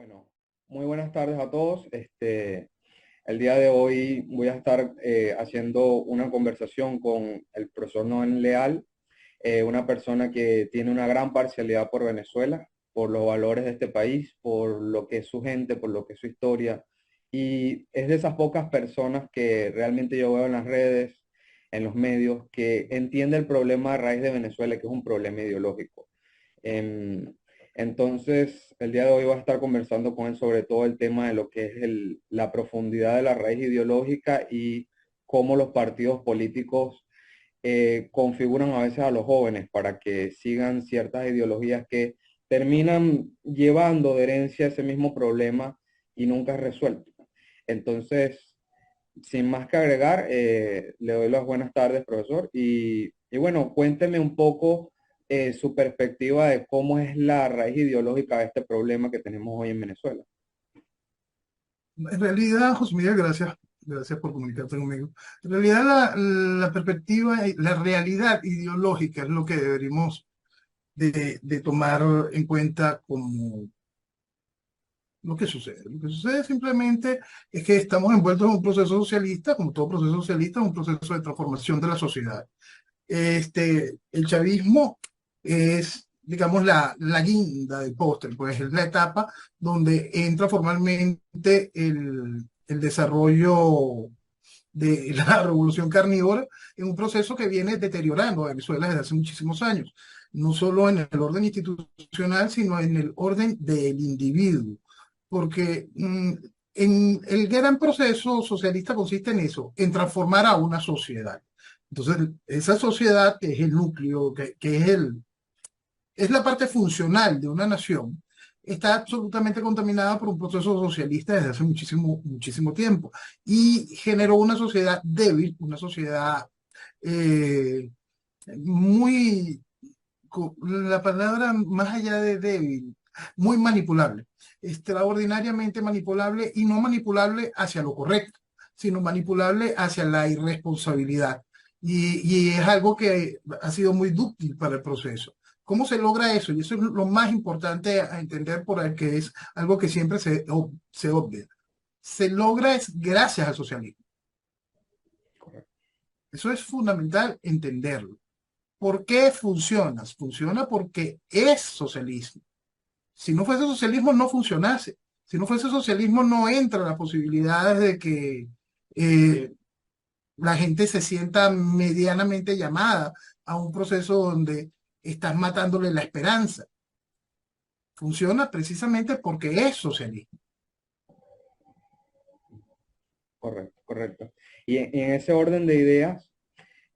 Bueno, muy buenas tardes a todos. El día de hoy voy a estar haciendo una conversación con el profesor Noel Leal, una persona que tiene una gran parcialidad por Venezuela, por los valores de este país, por lo que es su gente, por lo que es su historia. Y es de esas pocas personas que realmente yo veo en las redes, en los medios, que entiende el problema a raíz de Venezuela, que es un problema ideológico. Em, entonces, el día de hoy voy a estar conversando con él sobre todo el tema de lo que es la profundidad de la raíz ideológica y cómo los partidos políticos configuran a veces a los jóvenes para que sigan ciertas ideologías que terminan llevando de herencia ese mismo problema y nunca es resuelto. Entonces, sin más que agregar, le doy las buenas tardes, profesor. Y bueno, cuénteme un poco su perspectiva de cómo es la raíz ideológica de este problema que tenemos hoy en Venezuela. En realidad, José Miguel, gracias por comunicarte conmigo. En realidad, la perspectiva, la realidad ideológica es lo que deberíamos de tomar en cuenta como lo que sucede. Lo que sucede simplemente es que estamos envueltos en un proceso socialista, como todo proceso socialista, un proceso de transformación de la sociedad. El chavismo es, digamos, la guinda del póster, pues es la etapa donde entra formalmente el desarrollo de la revolución carnívora en un proceso que viene deteriorando a Venezuela desde hace muchísimos años, no solo en el orden institucional, sino en el orden del individuo, porque en el gran proceso socialista consiste en eso, en transformar a una sociedad. Entonces, esa sociedad que es el núcleo, que es la parte funcional de una nación, está absolutamente contaminada por un proceso socialista desde hace muchísimo, muchísimo tiempo y generó una sociedad débil, una sociedad eh, muy, la palabra más allá de débil, muy manipulable, extraordinariamente manipulable y no manipulable hacia lo correcto, sino manipulable hacia la irresponsabilidad. Y es algo que ha sido muy dúctil para el proceso. ¿Cómo se logra eso? Y eso es lo más importante a entender porque es algo que siempre se obvia. Se logra es gracias al socialismo. Correcto. Eso es fundamental entenderlo. ¿Por qué funciona? Funciona porque es socialismo. Si no fuese socialismo, no funcionase. Si no fuese socialismo, no entra las posibilidades de que eh, la gente se sienta medianamente llamada a un proceso donde estás matándole la esperanza. Funciona precisamente porque es socialismo. Correcto, correcto. Y en ese orden de ideas,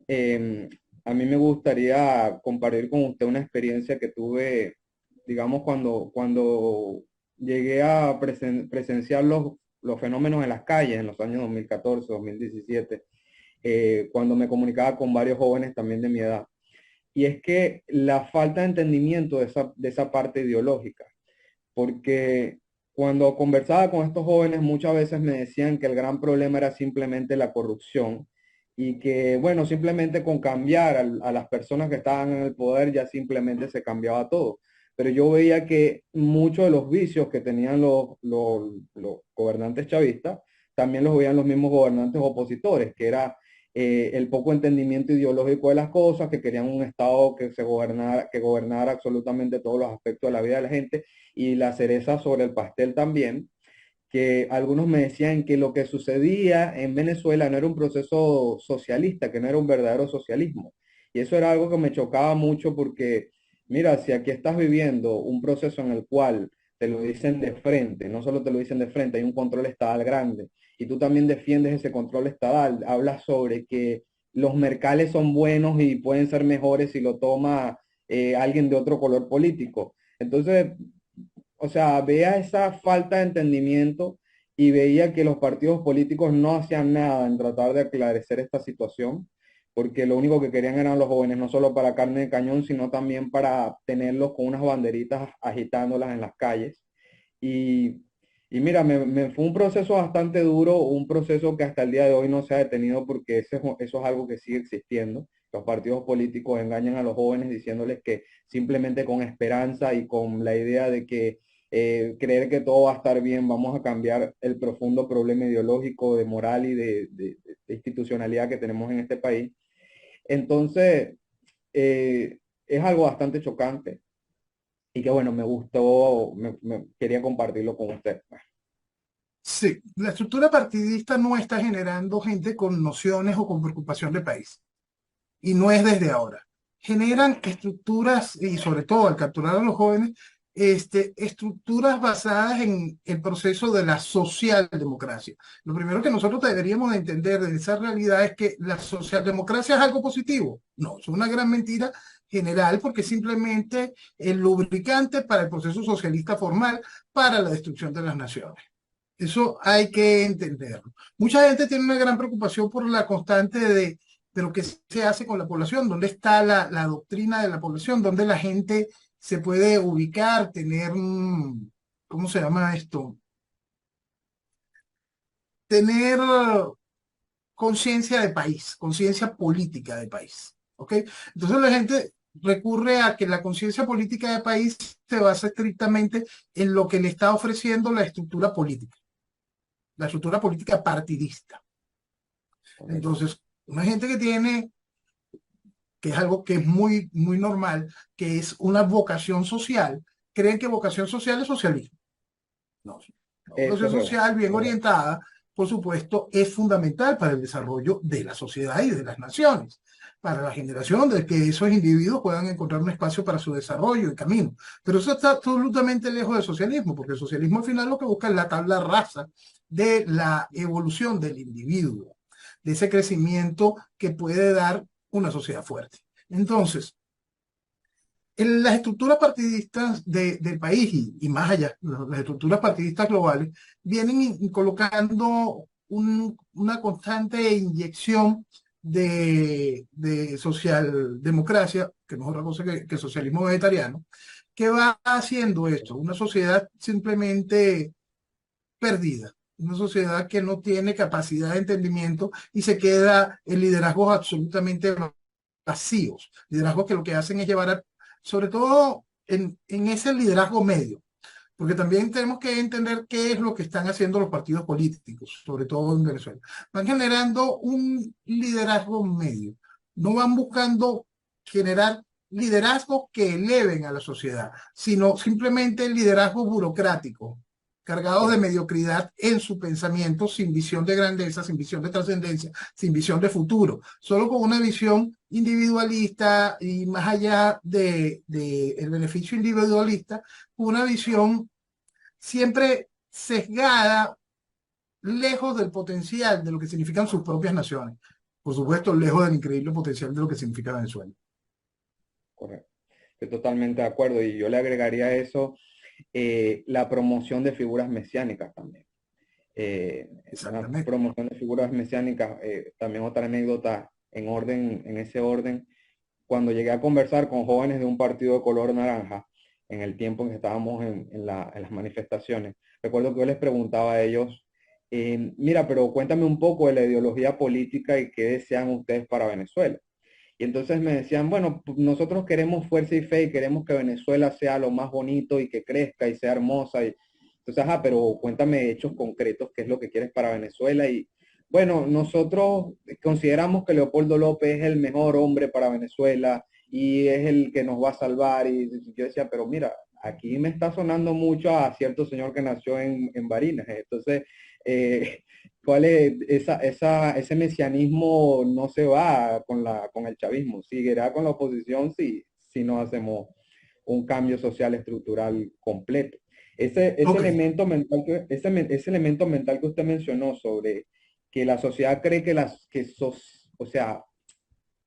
em, a mí me gustaría compartir con usted una experiencia que tuve, digamos, cuando llegué a presenciar los fenómenos en las calles en los años 2014, 2017, cuando me comunicaba con varios jóvenes también de mi edad. Y es que la falta de entendimiento de esa parte ideológica, porque cuando conversaba con estos jóvenes muchas veces me decían que el gran problema era simplemente la corrupción y que, bueno, simplemente con cambiar a las personas que estaban en el poder ya simplemente se cambiaba todo. Pero yo veía que muchos de los vicios que tenían los gobernantes chavistas también los veían los mismos gobernantes opositores, que era el poco entendimiento ideológico de las cosas, que querían un Estado que gobernara absolutamente todos los aspectos de la vida de la gente y la cereza sobre el pastel también, que algunos me decían que lo que sucedía en Venezuela no era un proceso socialista, que no era un verdadero socialismo. Y eso era algo que me chocaba mucho porque, mira, si aquí estás viviendo un proceso en el cual te lo dicen de frente, no solo te lo dicen de frente, hay un control estatal grande, y tú también defiendes ese control estatal, hablas sobre que los mercales son buenos y pueden ser mejores si lo toma alguien de otro color político. Entonces, o sea, veía esa falta de entendimiento y veía que los partidos políticos no hacían nada en tratar de aclarecer esta situación, porque lo único que querían eran los jóvenes, no solo para carne de cañón, sino también para tenerlos con unas banderitas agitándolas en las calles. Y, y mira, me fue un proceso bastante duro, un proceso que hasta el día de hoy no se ha detenido porque eso es algo que sigue existiendo. Los partidos políticos engañan a los jóvenes diciéndoles que simplemente con esperanza y con la idea de que creer que todo va a estar bien, vamos a cambiar el profundo problema ideológico de moral y de institucionalidad que tenemos en este país. Entonces, es algo bastante chocante y que bueno, me gustó, quería compartirlo con usted. Sí, la estructura partidista no está generando gente con nociones o con preocupación de país. Y no es desde ahora. Generan estructuras, y sobre todo al capturar a los jóvenes, estructuras basadas en el proceso de la socialdemocracia. Lo primero que nosotros deberíamos de entender de esa realidad es que la socialdemocracia es algo positivo. No, es una gran mentira general porque es simplemente el lubricante para el proceso socialista formal para la destrucción de las naciones. Eso hay que entenderlo. Mucha gente tiene una gran preocupación por la constante de lo que se hace con la población, dónde está la doctrina de la población, dónde la gente se puede ubicar, tener, ¿cómo se llama esto? Tener conciencia de país, conciencia política de país. ¿Ok? Entonces la gente recurre a que la conciencia política de país se basa estrictamente en lo que le está ofreciendo la estructura política partidista. Correcto. Entonces, una gente que tiene, que es algo que es muy, muy normal, que es una vocación social, creen que vocación social es socialismo. No, la Eso vocación es verdad. social bien Correcto. orientada, por supuesto, es fundamental para el desarrollo de la sociedad y de las naciones, para la generación de que esos individuos puedan encontrar un espacio para su desarrollo y camino. Pero eso está absolutamente lejos del socialismo, porque el socialismo al final lo que busca es la tabla rasa de la evolución del individuo, de ese crecimiento que puede dar una sociedad fuerte. Entonces, en las estructuras partidistas del país y más allá, las estructuras partidistas globales, vienen colocando una constante inyección de socialdemocracia, que no es otra cosa que socialismo vegetariano, que va haciendo esto, una sociedad simplemente perdida, una sociedad que no tiene capacidad de entendimiento y se queda en liderazgos absolutamente vacíos, liderazgos que lo que hacen es llevar, sobre todo en ese liderazgo medio, porque también tenemos que entender qué es lo que están haciendo los partidos políticos, sobre todo en Venezuela. Van generando un liderazgo medio, no van buscando generar liderazgos que eleven a la sociedad, sino simplemente liderazgos burocráticos, cargados de Sí. mediocridad en su pensamiento, sin visión de grandeza, sin visión de trascendencia, sin visión de futuro, solo con una visión individualista y más allá de el beneficio individualista, una visión siempre sesgada, lejos del potencial de lo que significan sus propias naciones. Por supuesto, lejos del increíble potencial de lo que significa Venezuela. Correcto. Estoy totalmente de acuerdo y yo le agregaría a eso la promoción de figuras mesiánicas también. Una Exactamente. promoción de figuras mesiánicas, también otra anécdota en orden, en ese orden, cuando llegué a conversar con jóvenes de un partido de color naranja, en el tiempo en que estábamos en las manifestaciones, recuerdo que yo les preguntaba a ellos, mira, pero cuéntame un poco de la ideología política y qué desean ustedes para Venezuela. Y entonces me decían, bueno, nosotros queremos fuerza y fe y queremos que Venezuela sea lo más bonito y que crezca y sea hermosa. Y, entonces, ajá, pero cuéntame hechos concretos, qué es lo que quieres para Venezuela. Y bueno, nosotros consideramos que Leopoldo López es el mejor hombre para Venezuela y es el que nos va a salvar. Y yo decía, pero mira, aquí me está sonando mucho a cierto señor que nació en Barinas. Entonces, eh, ¿cuál es ese mesianismo? No se va con el chavismo, seguirá con la oposición si no hacemos un cambio social estructural completo. Ese Ok, elemento mental ese elemento mental que usted mencionó sobre que la sociedad cree o sea,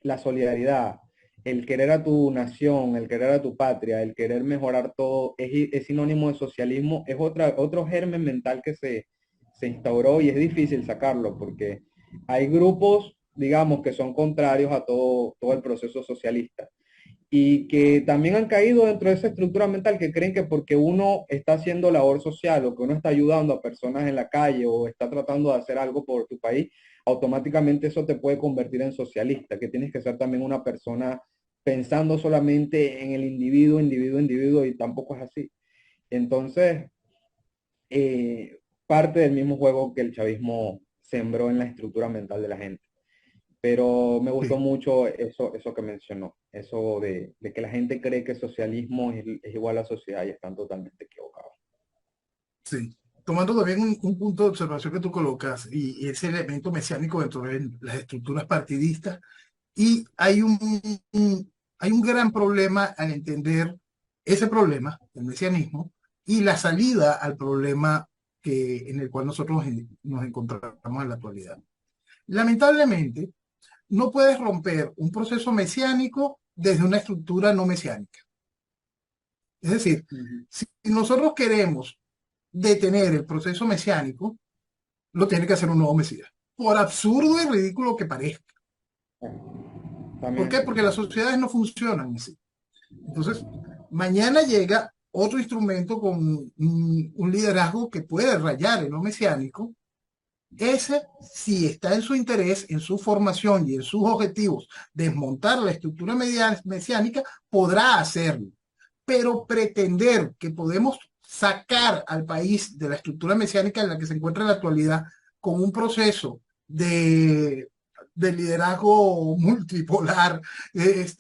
la solidaridad, el querer a tu nación, el querer a tu patria, el querer mejorar todo, es sinónimo de socialismo, es otro germen mental que se instauró y es difícil sacarlo porque hay grupos, digamos, que son contrarios a todo el proceso socialista y que también han caído dentro de esa estructura mental que creen que porque uno está haciendo labor social o que uno está ayudando a personas en la calle o está tratando de hacer algo por tu país, automáticamente eso te puede convertir en socialista, que tienes que ser también una persona pensando solamente en el individuo, individuo, individuo, y tampoco es así. Entonces, parte del mismo juego que el chavismo sembró en la estructura mental de la gente. Pero me gustó Sí, mucho eso que mencionó, eso de que la gente cree que socialismo es igual a sociedad y están totalmente equivocados. sí. Tomando también un punto de observación que tú colocas y ese elemento mesiánico dentro de las estructuras partidistas, y hay un gran problema al entender ese problema, el mesianismo, y la salida al problema en el cual nosotros nos encontramos en la actualidad. Lamentablemente, no puedes romper un proceso mesiánico desde una estructura no mesiánica. Es decir, Ujú. si nosotros queremos detener el proceso mesiánico, lo tiene que hacer un nuevo Mesías, por absurdo y ridículo que parezca. ¿Por qué? También, Porque las sociedades no funcionan así. Entonces, mañana llega otro instrumento con un liderazgo que puede rayar en lo mesiánico. Ese, si está en su interés, en su formación y en sus objetivos, desmontar la estructura mesiánica, podrá hacerlo. Pero pretender que podemos sacar al país de la estructura mesiánica en la que se encuentra en la actualidad con un proceso de liderazgo multipolar, es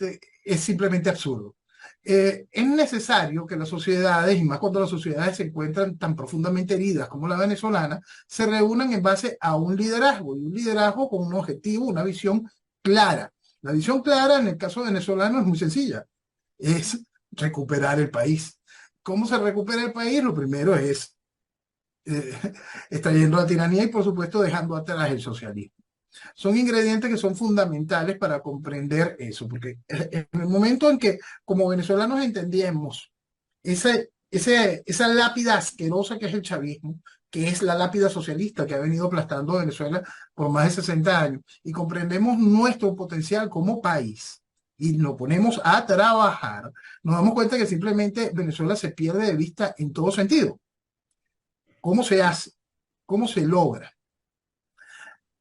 simplemente absurdo. Es necesario que las sociedades, y más cuando las sociedades se encuentran tan profundamente heridas como la venezolana, se reúnan en base a un liderazgo, y un liderazgo con un objetivo, una visión clara. La visión clara en el caso venezolano es muy sencilla, es recuperar el país. ¿Cómo se recupera el país? Lo primero es eh, extrayendo la tiranía y por supuesto dejando atrás el socialismo. Son ingredientes que son fundamentales para comprender eso, porque en el momento en que como venezolanos entendíamos esa lápida asquerosa que es el chavismo, que es la lápida socialista que ha venido aplastando a Venezuela por más de 60 años, y comprendemos nuestro potencial como país y nos ponemos a trabajar, nos damos cuenta que simplemente Venezuela se pierde de vista en todo sentido. ¿Cómo se hace? ¿Cómo se logra?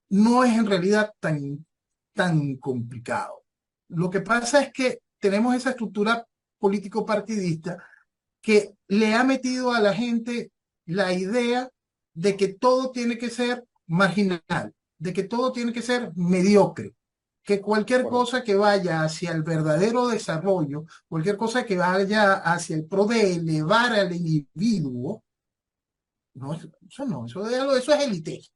No es en realidad tan complicado. Lo que pasa es que tenemos esa estructura político-partidista que le ha metido a la gente la idea de que todo tiene que ser marginal, de que todo tiene que ser mediocre, que cualquier correcto. cosa que vaya hacia el verdadero desarrollo, cualquier cosa que vaya hacia el pro de elevar al individuo, no, eso no, eso es elitesco.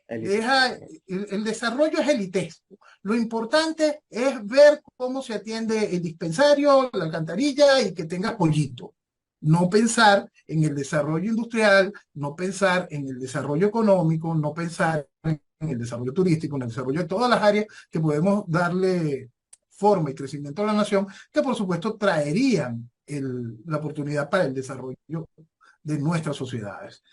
Elitista, Deja, correcto. el desarrollo es elitesco. Lo importante es ver cómo se atiende el dispensario, la alcantarilla y que tenga pollito. No pensar en el desarrollo industrial, no pensar en el desarrollo económico, no pensar en el desarrollo turístico, en el desarrollo de todas las áreas que podemos darle forma y crecimiento a la nación, que por supuesto traerían la oportunidad para el desarrollo de nuestras sociedades.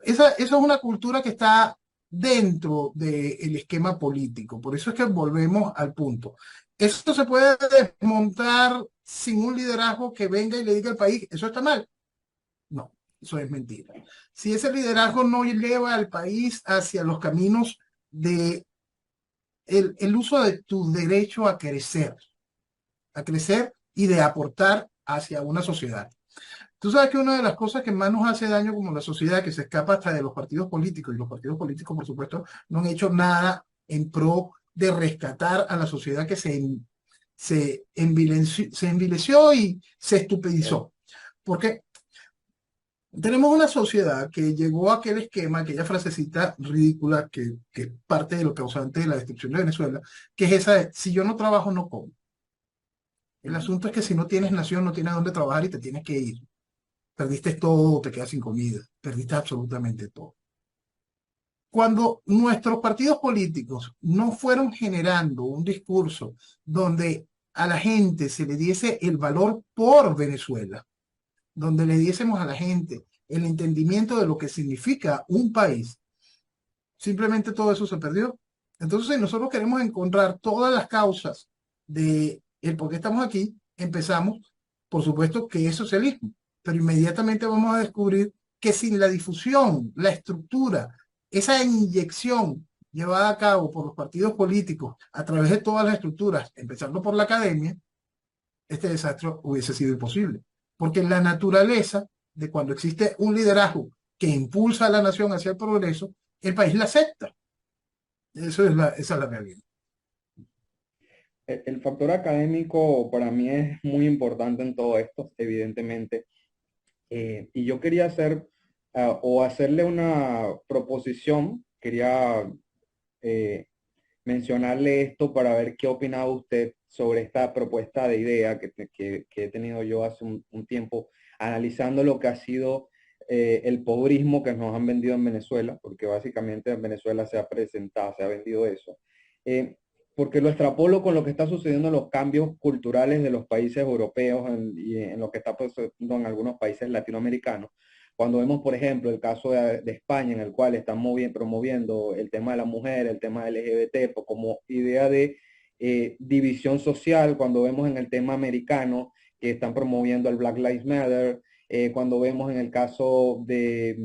Esa es una cultura que está dentro del esquema político. Por eso es que volvemos al punto. ¿Esto se puede desmontar sin un liderazgo que venga y le diga al país, eso está mal? No, eso es mentira. Si ese liderazgo no lleva al país hacia los caminos de el uso de tu derecho a crecer y de aportar hacia una sociedad. Tú sabes que una de las cosas que más nos hace daño como la sociedad, que se escapa hasta de los partidos políticos, y los partidos políticos, por supuesto, no han hecho nada en pro de rescatar a la sociedad que se envileció y se Ok. estupidizó. Porque tenemos una sociedad que llegó a aquel esquema, aquella frasecita ridícula que es parte de lo causante de la destrucción de Venezuela, que es esa de, si yo no trabajo, no como. El Ujú. asunto es que si no tienes nación, no tienes dónde trabajar y te tienes que ir. Perdiste todo, te quedas sin comida, perdiste absolutamente todo. Cuando nuestros partidos políticos no fueron generando un discurso donde a la gente se le diese el valor por Venezuela, donde le diésemos a la gente el entendimiento de lo que significa un país, simplemente todo eso se perdió. Entonces, si nosotros queremos encontrar todas las causas de el por qué estamos aquí, empezamos, por supuesto, que es socialismo, pero inmediatamente vamos a descubrir que sin la difusión, la estructura, esa inyección llevada a cabo por los partidos políticos a través de todas las estructuras, empezando por la academia, este desastre hubiese sido imposible. porque la naturaleza de cuando existe un liderazgo que impulsa a la nación hacia el progreso, el país la acepta. Esa es la realidad. El factor académico para mí es muy importante en todo esto, evidentemente. Y yo quería hacer o hacerle una proposición, quería eh, mencionarle esto para ver qué opinaba usted sobre esta propuesta de idea que he tenido yo hace un tiempo, analizando lo que ha sido el pobrismo que nos han vendido en Venezuela, porque básicamente en Venezuela se ha presentado, se ha vendido eso. Eh, porque lo extrapolo con lo que está sucediendo en los cambios culturales de los países europeos y en lo que está pasando en algunos países latinoamericanos. Cuando vemos, por ejemplo, el caso de España, en el cual están promoviendo el tema de la mujer, el tema LGBT, pues, como idea de división social, cuando vemos en el tema americano que están promoviendo el Black Lives Matter, cuando vemos en el caso de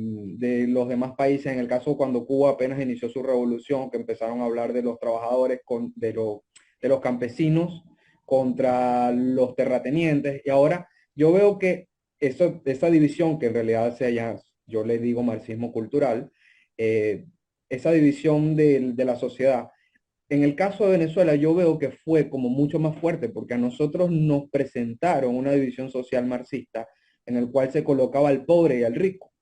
los demás países, en el caso cuando Cuba apenas inició su revolución, que empezaron a hablar de los trabajadores, de los campesinos contra los terratenientes, y ahora yo veo que esa división que en realidad yo le digo marxismo cultural, eh, esa división de la sociedad, en el caso de Venezuela yo veo que fue como mucho más fuerte porque a nosotros nos presentaron una división social marxista en el cual se colocaba al pobre y al rico.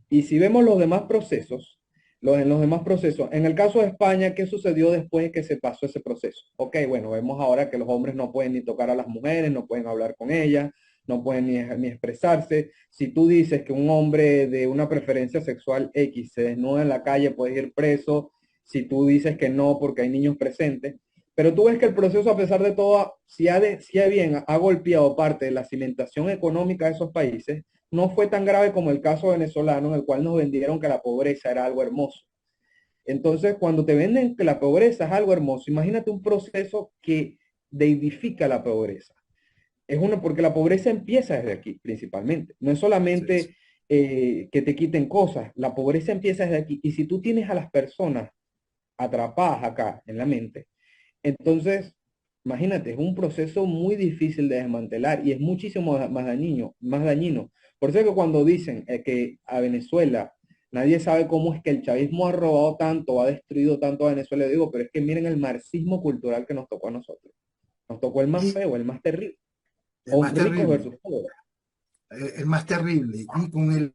Y si vemos los demás procesos, en los demás procesos, en el caso de España, ¿qué sucedió después de que se pasó ese proceso? Ok, bueno, vemos ahora que los hombres no pueden ni tocar a las mujeres, no pueden hablar con ellas, no pueden ni expresarse. Si tú dices que un hombre de una preferencia sexual X se desnuda en la calle, puedes ir preso. Si tú dices que no porque hay niños presentes. Pero tú ves que el proceso, a pesar de todo, si ha bien ha golpeado parte de la cimentación económica de esos países, no fue tan grave como el caso venezolano, en el cual nos vendieron que la pobreza era algo hermoso. Entonces, cuando te venden que la pobreza es algo hermoso, imagínate un proceso que deidifica la pobreza. Es uno, porque la pobreza empieza desde aquí, principalmente. No es Sí, sí. solamente que te quiten cosas, la pobreza empieza desde aquí. Y si tú tienes a las personas atrapadas acá en la mente, entonces, imagínate, es un proceso muy difícil de desmantelar y es muchísimo más dañino, más dañino. Por eso es que cuando dicen que a Venezuela nadie sabe cómo es que el chavismo ha robado tanto, ha destruido tanto a Venezuela, yo digo, pero es que miren el marxismo cultural que nos tocó a nosotros. Nos tocó el más Y feo, el más terrible. el O más ricos terrible, versus pobres. el más terrible, y con el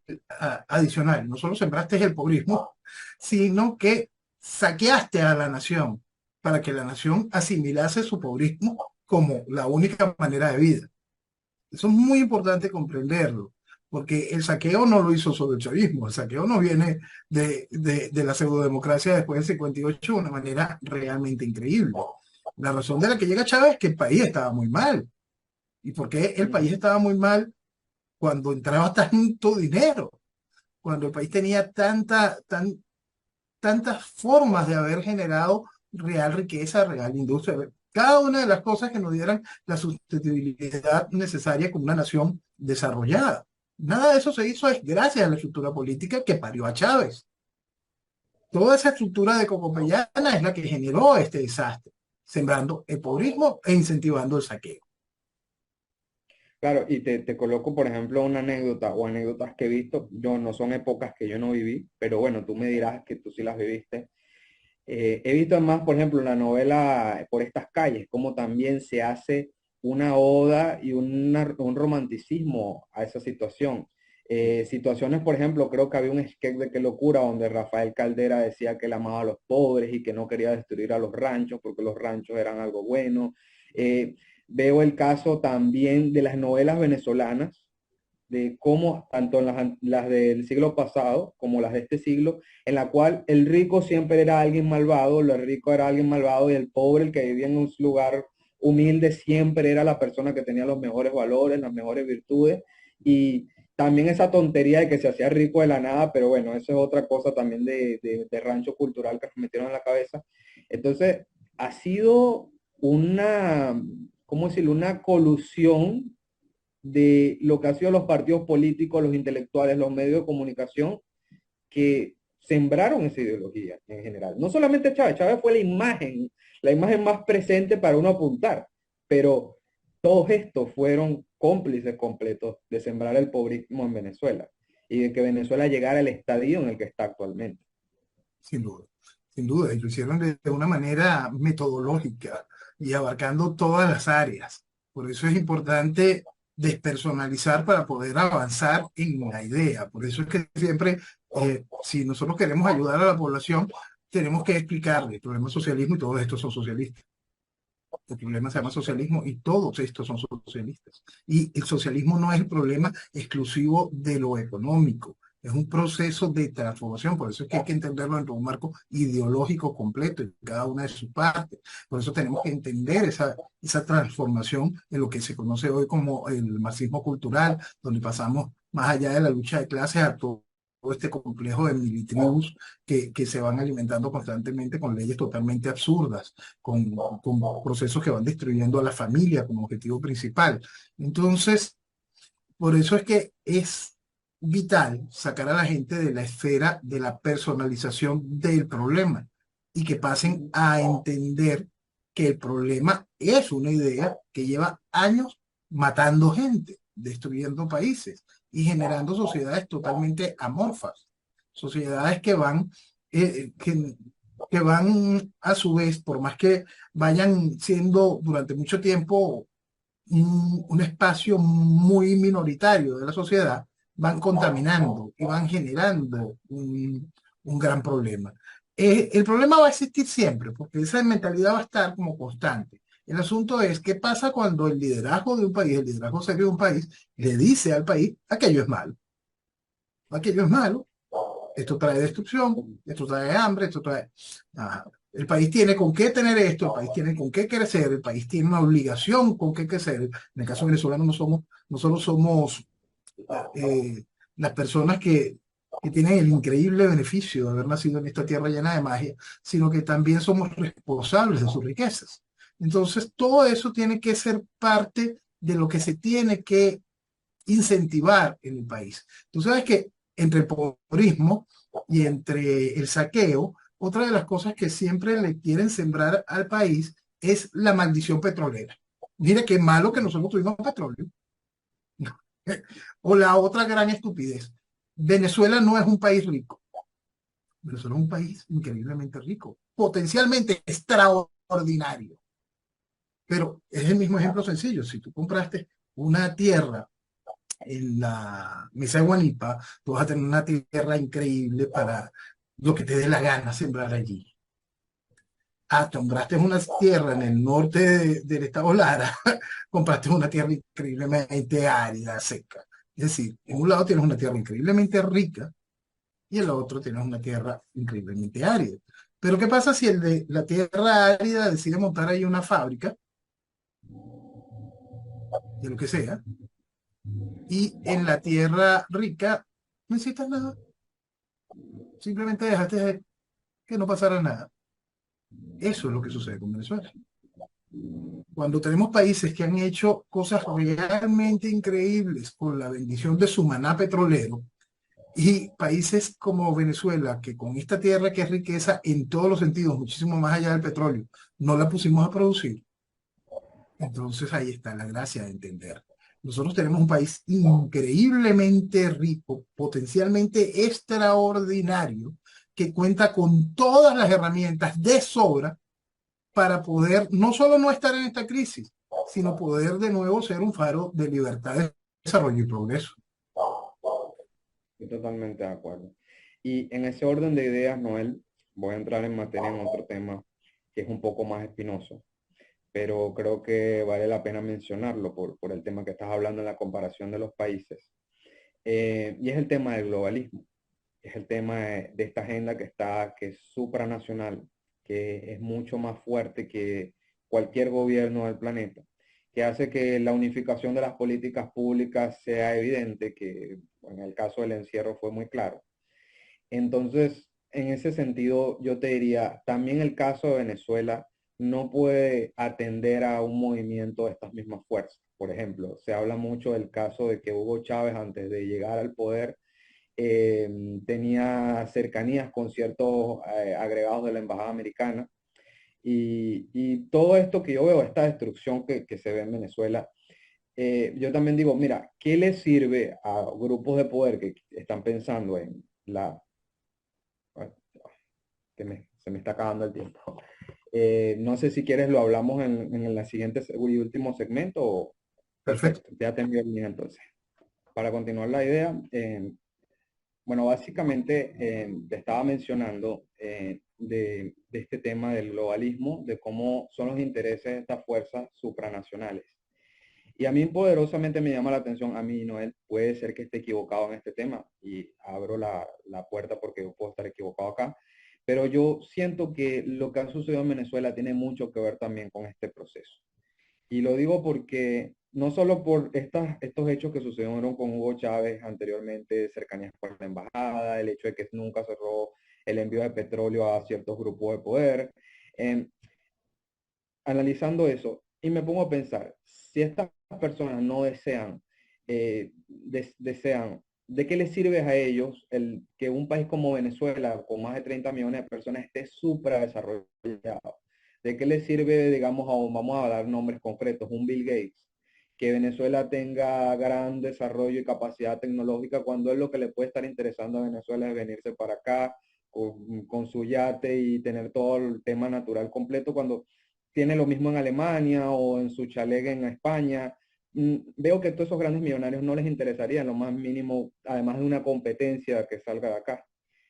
adicional, no solo sembraste el pobrismo, sino que saqueaste a la nación para que la nación asimilase su pobrismo como la única manera de vida. Eso es muy importante comprenderlo, porque el saqueo no lo hizo solo el chavismo, el saqueo no viene de la pseudodemocracia después del 58 de una manera realmente increíble. La razón de la que llega Chávez es que el país estaba muy mal. ¿Y por qué el país Ujú. estaba muy mal cuando entraba tanto dinero? Cuando el país tenía tantas formas de haber generado real riqueza, real industria, cada una de las cosas que nos dieran la sustentabilidad necesaria como una nación desarrollada. Nada de eso se hizo es gracias a la estructura política que parió a Chávez. Toda esa estructura de Cocopellana es la que generó este desastre, sembrando el pobrismo e incentivando el saqueo. Claro, y te coloco, por ejemplo, una anécdota o anécdotas que he visto. Yo no son épocas que yo no viví, pero bueno, tú me dirás que tú sí las viviste. He visto además, por ejemplo, en la novela Por estas calles, cómo también se hace una oda y un romanticismo a esa situación. Situaciones, por ejemplo, creo que había un sketch de Qué locura donde Rafael Caldera decía que él amaba a los pobres y que no quería destruir a los ranchos porque los ranchos eran algo bueno. Eh, Veo el caso también de las novelas venezolanas, de cómo tanto en las del siglo pasado como las de este siglo, en la cual el rico siempre era alguien malvado, el rico era alguien malvado y el pobre, el que vivía en un lugar humilde, siempre era la persona que tenía los mejores valores, las mejores virtudes y también esa tontería de que se hacía rico de la nada, pero bueno, eso es otra cosa también de rancho cultural que se metieron en la cabeza. Entonces, ha sido una, ¿cómo decirlo? Una colusión de lo que han sido los partidos políticos, los intelectuales, los medios de comunicación que sembraron esa ideología en general. No solamente Chávez, Chávez fue la imagen más presente para uno apuntar, pero todos estos fueron cómplices completos de sembrar el pobrismo en Venezuela y de que Venezuela llegara al estadio en el que está actualmente. Sin duda, sin duda, y lo hicieron de una manera metodológica y abarcando todas las áreas. Por eso es importante despersonalizar para poder avanzar en la idea. Por eso es que siempre, si nosotros queremos ayudar a la población, tenemos que explicarle el problema del socialismo y todos estos son socialistas. El problema se llama socialismo y todos estos son socialistas. Y el socialismo no es el problema exclusivo de lo económico, es un proceso de transformación, por eso es que hay que entenderlo dentro de un marco ideológico completo en cada una de sus partes. Por eso tenemos que entender esa transformación en lo que se conoce hoy como el marxismo cultural, donde pasamos más allá de la lucha de clases a todo este complejo de militribus que se van alimentando constantemente con leyes totalmente absurdas con procesos que van destruyendo a la familia como objetivo principal. Entonces, por eso es que es vital sacar a la gente de la esfera de la personalización del problema y que pasen a entender que el problema es una idea que lleva años matando gente, destruyendo países y generando sociedades totalmente amorfas, sociedades que van a su vez, por más que vayan siendo durante mucho tiempo un espacio muy minoritario de la sociedad, van contaminando y van generando un gran problema. El problema va a existir siempre, porque esa mentalidad va a estar como constante. El asunto es qué pasa cuando el liderazgo de un país, el liderazgo serio de un país, le dice al país, aquello es malo, esto trae destrucción, esto trae hambre, esto trae... Ajá. El país tiene con qué tener esto, el país tiene con qué crecer, el país tiene una obligación con qué crecer. En el caso venezolano no solo somos eh, las personas que tienen el increíble beneficio de haber nacido en esta tierra llena de magia, sino que también somos responsables de sus riquezas. Entonces, todo eso tiene que ser parte de lo que se tiene que incentivar en el país. Tú sabes que entre el pobrismo y entre el saqueo, otra de las cosas que siempre le quieren sembrar al país es la maldición petrolera. Mire qué malo que nosotros tuvimos petróleo. O la otra gran estupidez. Venezuela no es un país rico. Venezuela es un país increíblemente rico, potencialmente extraordinario. Pero es el mismo ejemplo sencillo. Si tú compraste una tierra en la mesa de Guanipa, tú vas a tener una tierra increíble para lo que te dé la gana sembrar allí. Ah, compraste una tierra en el norte del estado Lara, compraste una tierra increíblemente árida, seca. Es decir, en un lado tienes una tierra increíblemente rica y en el otro tienes una tierra increíblemente árida. Pero ¿qué pasa si el de la tierra árida decide montar ahí una fábrica, de lo que sea, y en la tierra rica no necesitas nada? Simplemente dejaste que no pasara nada. Eso es lo que sucede con Venezuela. Cuando tenemos países que han hecho cosas realmente increíbles con la bendición de su maná petrolero, y países como Venezuela, que con esta tierra que es riqueza en todos los sentidos, muchísimo más allá del petróleo, no la pusimos a producir, entonces ahí está la gracia de entender. Nosotros tenemos un país increíblemente rico, potencialmente extraordinario, que cuenta con todas las herramientas de sobra para poder no solo no estar en esta crisis, sino poder de nuevo ser un faro de libertad, desarrollo y progreso. Estoy totalmente de acuerdo. Y en ese orden de ideas, Noel, voy a entrar en materia en otro tema que es un poco más espinoso, pero creo que vale la pena mencionarlo por el tema que estás hablando en la comparación de los países. Y es el tema del globalismo, es el tema de esta agenda que es supranacional, que es mucho más fuerte que cualquier gobierno del planeta, que hace que la unificación de las políticas públicas sea evidente, que en el caso del encierro fue muy claro. Entonces, en ese sentido, yo te diría, también el caso de Venezuela no puede atender a un movimiento de estas mismas fuerzas. Por ejemplo, se habla mucho del caso de que Hugo Chávez, antes de llegar al poder, eh, tenía cercanías con ciertos agregados de la Embajada Americana. Y todo esto que yo veo, esta destrucción que se ve en Venezuela, yo también digo, mira, ¿qué le sirve a grupos de poder que están pensando en la... ay, se me está acabando el tiempo. No sé si quieres lo hablamos en la siguiente y último segmento. Perfecto. Perfecto, ya te envío el link entonces. Para continuar la idea, bueno, básicamente te estaba mencionando de este tema del globalismo, de cómo son los intereses de estas fuerzas supranacionales. Y a mí poderosamente me llama la atención, a mí, Noel, puede ser que esté equivocado en este tema y abro la puerta porque yo puedo estar equivocado acá, pero yo siento que lo que ha sucedido en Venezuela tiene mucho que ver también con este proceso. Y lo digo porque no solo por estos hechos que sucedieron con Hugo Chávez anteriormente, cercanías con la embajada, el hecho de que nunca cerró el envío de petróleo a ciertos grupos de poder, em, analizando eso, y me pongo a pensar, si estas personas no desean, desean, ¿de qué les sirve a ellos el que un país como Venezuela, con más de 30 millones de personas, esté supra desarrollado? ¿De qué les sirve, digamos, vamos a dar nombres concretos, un Bill Gates, que Venezuela tenga gran desarrollo y capacidad tecnológica cuando es lo que le puede estar interesando a Venezuela es venirse para acá con su yate y tener todo el tema natural completo cuando tiene lo mismo en Alemania o en su chalet en España? Veo que todos esos grandes millonarios no les interesaría en lo más mínimo, además de una competencia que salga de acá.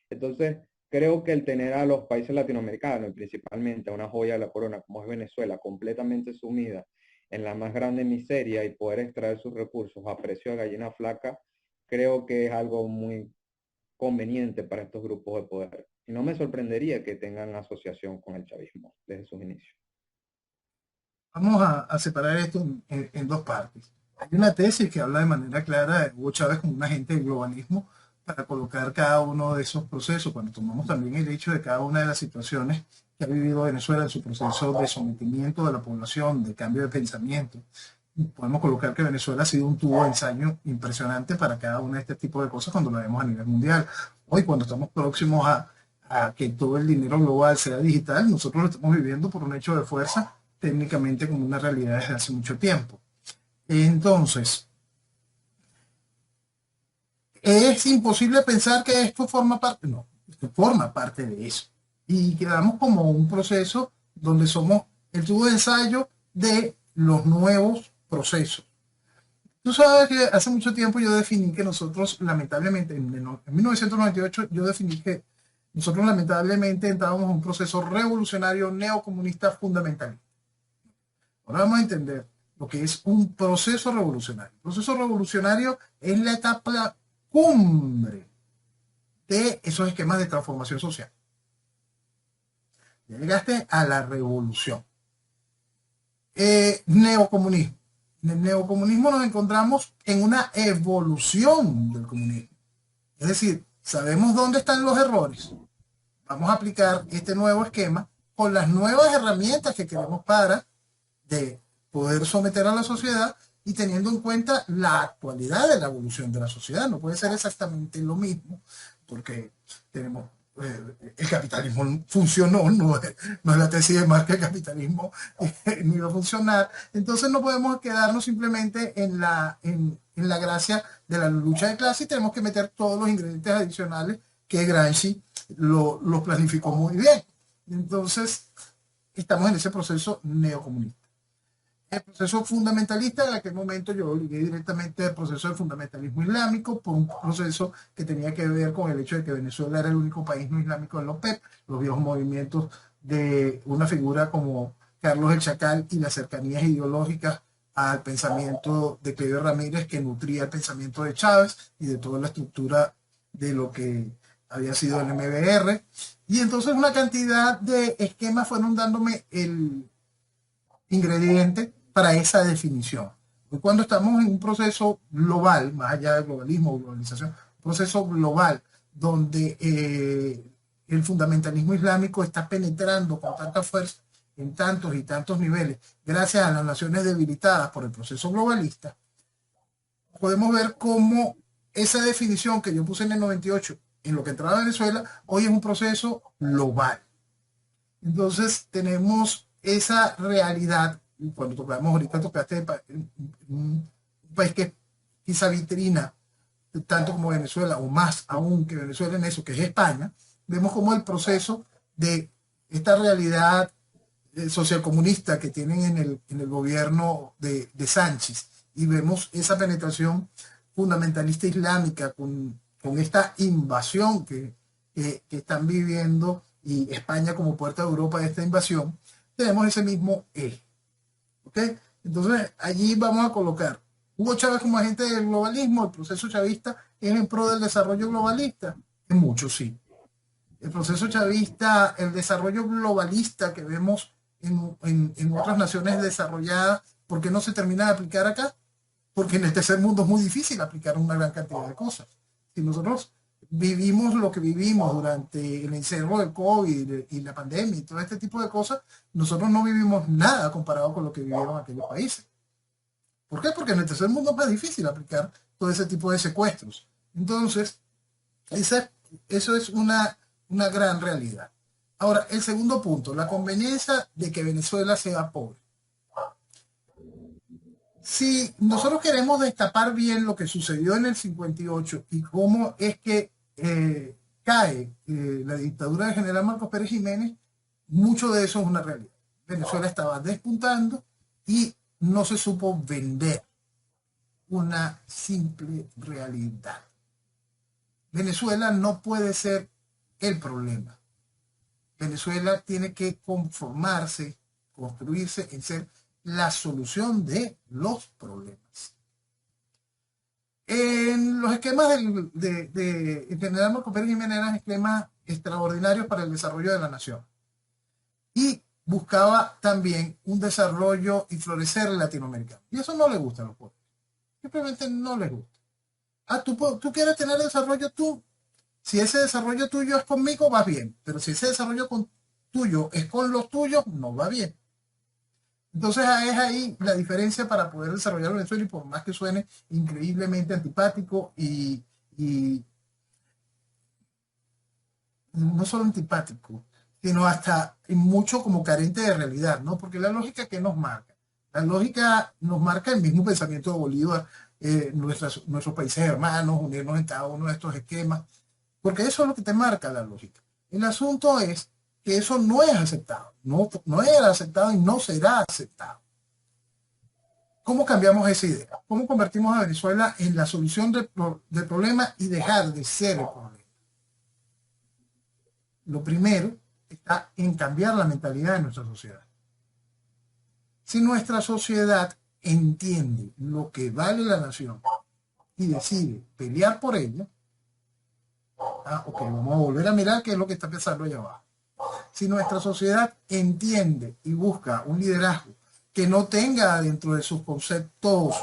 Entonces, creo que el tener a los países latinoamericanos, y principalmente a una joya de la corona como es Venezuela, completamente sumida en la más grande miseria y poder extraer sus recursos a precio de gallina flaca, creo que es algo muy conveniente para estos grupos de poder. Y no me sorprendería que tengan asociación con el chavismo desde sus inicios. Vamos a separar esto en dos partes. Hay una tesis que habla de manera clara de Hugo Chávez como un agente del globalismo para colocar cada uno de esos procesos, cuando tomamos también el hecho de cada una de las situaciones que ha vivido Venezuela en su proceso de sometimiento de la población, de cambio de pensamiento. Podemos colocar que Venezuela ha sido un tubo de ensayo impresionante para cada una de este tipo de cosas cuando lo vemos a nivel mundial. Hoy, cuando estamos próximos a que todo el dinero global sea digital, nosotros lo estamos viviendo por un hecho de fuerza técnicamente como una realidad desde hace mucho tiempo. Entonces, ¿es imposible pensar que esto forma parte? No, esto forma parte de eso. Y quedamos como un proceso donde somos el tubo de ensayo de los nuevos procesos. Tú sabes que hace mucho tiempo yo definí que nosotros, lamentablemente, en 1998, yo definí que nosotros lamentablemente entrábamos en un proceso revolucionario neocomunista fundamentalista. Ahora vamos a entender lo que es un proceso revolucionario. El proceso revolucionario es la etapa cumbre de esos esquemas de transformación social. Ya llegaste a la revolución. Neocomunismo. En el neocomunismo nos encontramos en una evolución del comunismo. Es decir, sabemos dónde están los errores. Vamos a aplicar este nuevo esquema con las nuevas herramientas que queremos para de poder someter a la sociedad y teniendo en cuenta la actualidad de la evolución de la sociedad. No puede ser exactamente lo mismo porque tenemos el capitalismo funcionó, no es la tesis de Marx que el capitalismo no iba a funcionar. Entonces no podemos quedarnos simplemente en la gracia de la lucha de clase y tenemos que meter todos los ingredientes adicionales que Gramsci lo planificó muy bien. Entonces estamos en ese proceso neocomunista. El proceso fundamentalista, en aquel momento yo lo ligué directamente al proceso del fundamentalismo islámico por un proceso que tenía que ver con el hecho de que Venezuela era el único país no islámico en los PEP, los viejos movimientos de una figura como Carlos el Chacal y las cercanías ideológicas al pensamiento de Cleber Ramírez que nutría el pensamiento de Chávez y de toda la estructura de lo que había sido el MBR. Y entonces una cantidad de esquemas fueron dándome el ingrediente para esa definición. Y cuando estamos en un proceso global, más allá del globalismo o globalización, un proceso global donde el fundamentalismo islámico está penetrando con tanta fuerza en tantos y tantos niveles, gracias a las naciones debilitadas por el proceso globalista, podemos ver cómo esa definición que yo puse en el 98 en lo que entraba a Venezuela, hoy es un proceso global. Entonces tenemos esa realidad, cuando tocamos ahorita, tocaste un país que quizá vitrina tanto como Venezuela, o más aún que Venezuela en eso, que es España, vemos como el proceso de esta realidad socialcomunista que tienen en el gobierno de Sánchez, y vemos esa penetración fundamentalista islámica con esta invasión que están viviendo, y España como puerta de Europa de esta invasión, tenemos ese mismo eje. ¿Ok? Entonces, allí vamos a colocar Hugo Chávez como agente del globalismo. El proceso chavista es en pro del desarrollo globalista. En muchos sí. El proceso chavista, el desarrollo globalista que vemos en otras naciones desarrolladas, ¿por qué no se termina de aplicar acá? Porque en el tercer mundo es muy difícil aplicar una gran cantidad de cosas. Si nosotros vivimos lo que vivimos durante el encierro del COVID y la pandemia y todo este tipo de cosas, nosotros no vivimos nada comparado con lo que vivieron aquellos países. ¿Por qué? Porque en el tercer mundo es más difícil aplicar todo ese tipo de secuestros. Entonces, eso es una gran realidad. Ahora, el segundo punto, la conveniencia de que Venezuela sea pobre. Si nosotros queremos destapar bien lo que sucedió en el 58 y cómo es que cae la dictadura del general Marcos Pérez Jiménez, mucho de eso es una realidad. Venezuela estaba despuntando y no se supo vender una simple realidad. Venezuela no puede ser el problema. Venezuela tiene que conformarse, construirse en ser la solución de los problemas. En los esquemas de general Marco Pérez Jiménez eran esquemas extraordinarios para el desarrollo de la nación. Y buscaba también un desarrollo y florecer latinoamericano. Y eso no le gusta a los pueblos. Simplemente no les gusta. Ah, tú quieres tener desarrollo tú. Si ese desarrollo tuyo es conmigo, va bien. Pero si ese desarrollo tuyo es con los tuyos, no va bien. Entonces es ahí la diferencia para poder desarrollar Venezuela, y por más que suene increíblemente antipático y no solo antipático, sino hasta mucho como carente de realidad, ¿no? Porque la lógica que nos marca, la lógica nos marca el mismo pensamiento de Bolívar, nuestros países hermanos, unirnos en cada uno de estos esquemas, porque eso es lo que te marca la lógica. El asunto es que eso no es aceptado, no era aceptado y no será aceptado. ¿Cómo cambiamos esa idea? ¿Cómo convertimos a Venezuela en la solución del problema y dejar de ser el problema? Lo primero está en cambiar la mentalidad de nuestra sociedad. Si nuestra sociedad entiende lo que vale la nación y decide pelear por ella, ok, vamos a volver a mirar qué es lo que está pensando allá abajo. Si nuestra sociedad entiende y busca un liderazgo que no tenga dentro de sus conceptos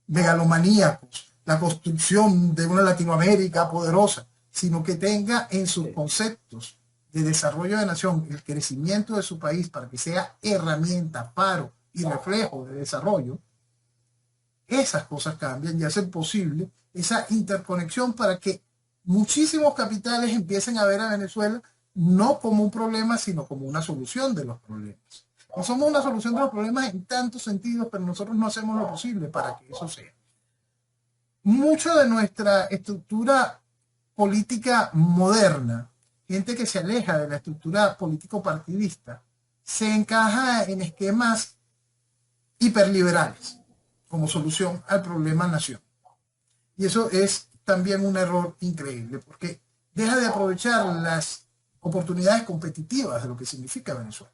megalomaníacos la construcción de una Latinoamérica poderosa, sino que tenga en sus conceptos de desarrollo de nación el crecimiento de su país para que sea herramienta, faro y reflejo de desarrollo, esas cosas cambian y hacen posible esa interconexión para que muchísimos capitales empiecen a ver a Venezuela no como un problema, sino como una solución de los problemas. No somos una solución de los problemas en tantos sentidos, pero nosotros no hacemos lo posible para que eso sea. Mucho de nuestra estructura política moderna, gente que se aleja de la estructura político-partidista, se encaja en esquemas hiperliberales como solución al problema nación. Y eso es también un error increíble, porque deja de aprovechar las oportunidades competitivas de lo que significa Venezuela.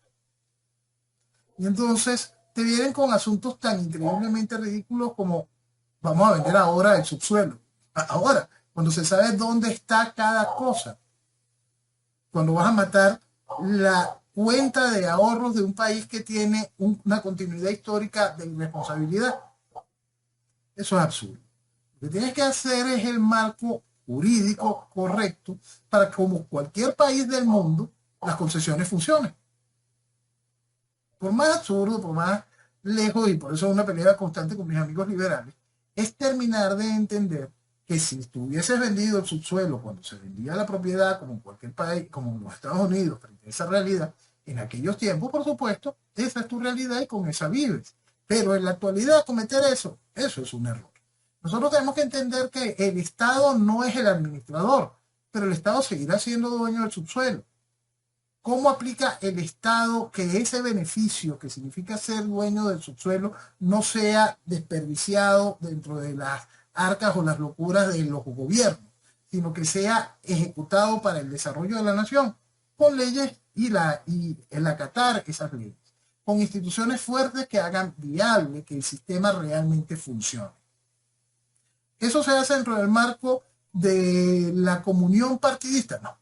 Y entonces te vienen con asuntos tan increíblemente ridículos como vamos a vender ahora el subsuelo. Ahora, cuando se sabe dónde está cada cosa, cuando vas a matar la cuenta de ahorros de un país que tiene una continuidad histórica de irresponsabilidad. Eso es absurdo. Lo que tienes que hacer es el marco jurídico correcto para que, como cualquier país del mundo, las concesiones funcionen. Por más absurdo, por más lejos, y por eso es una pelea constante con mis amigos liberales, es terminar de entender que si tú hubieses vendido el subsuelo cuando se vendía la propiedad, como en cualquier país, como en los Estados Unidos, frente a esa realidad, en aquellos tiempos, por supuesto, esa es tu realidad y con esa vives. Pero en la actualidad cometer eso es un error. Nosotros tenemos que entender que el Estado no es el administrador, pero el Estado seguirá siendo dueño del subsuelo. ¿Cómo aplica el Estado que ese beneficio, que significa ser dueño del subsuelo, no sea desperdiciado dentro de las arcas o las locuras de los gobiernos, sino que sea ejecutado para el desarrollo de la nación, con leyes y el acatar esas leyes, con instituciones fuertes que hagan viable que el sistema realmente funcione? ¿Eso se hace dentro del marco de la comunión partidista? No.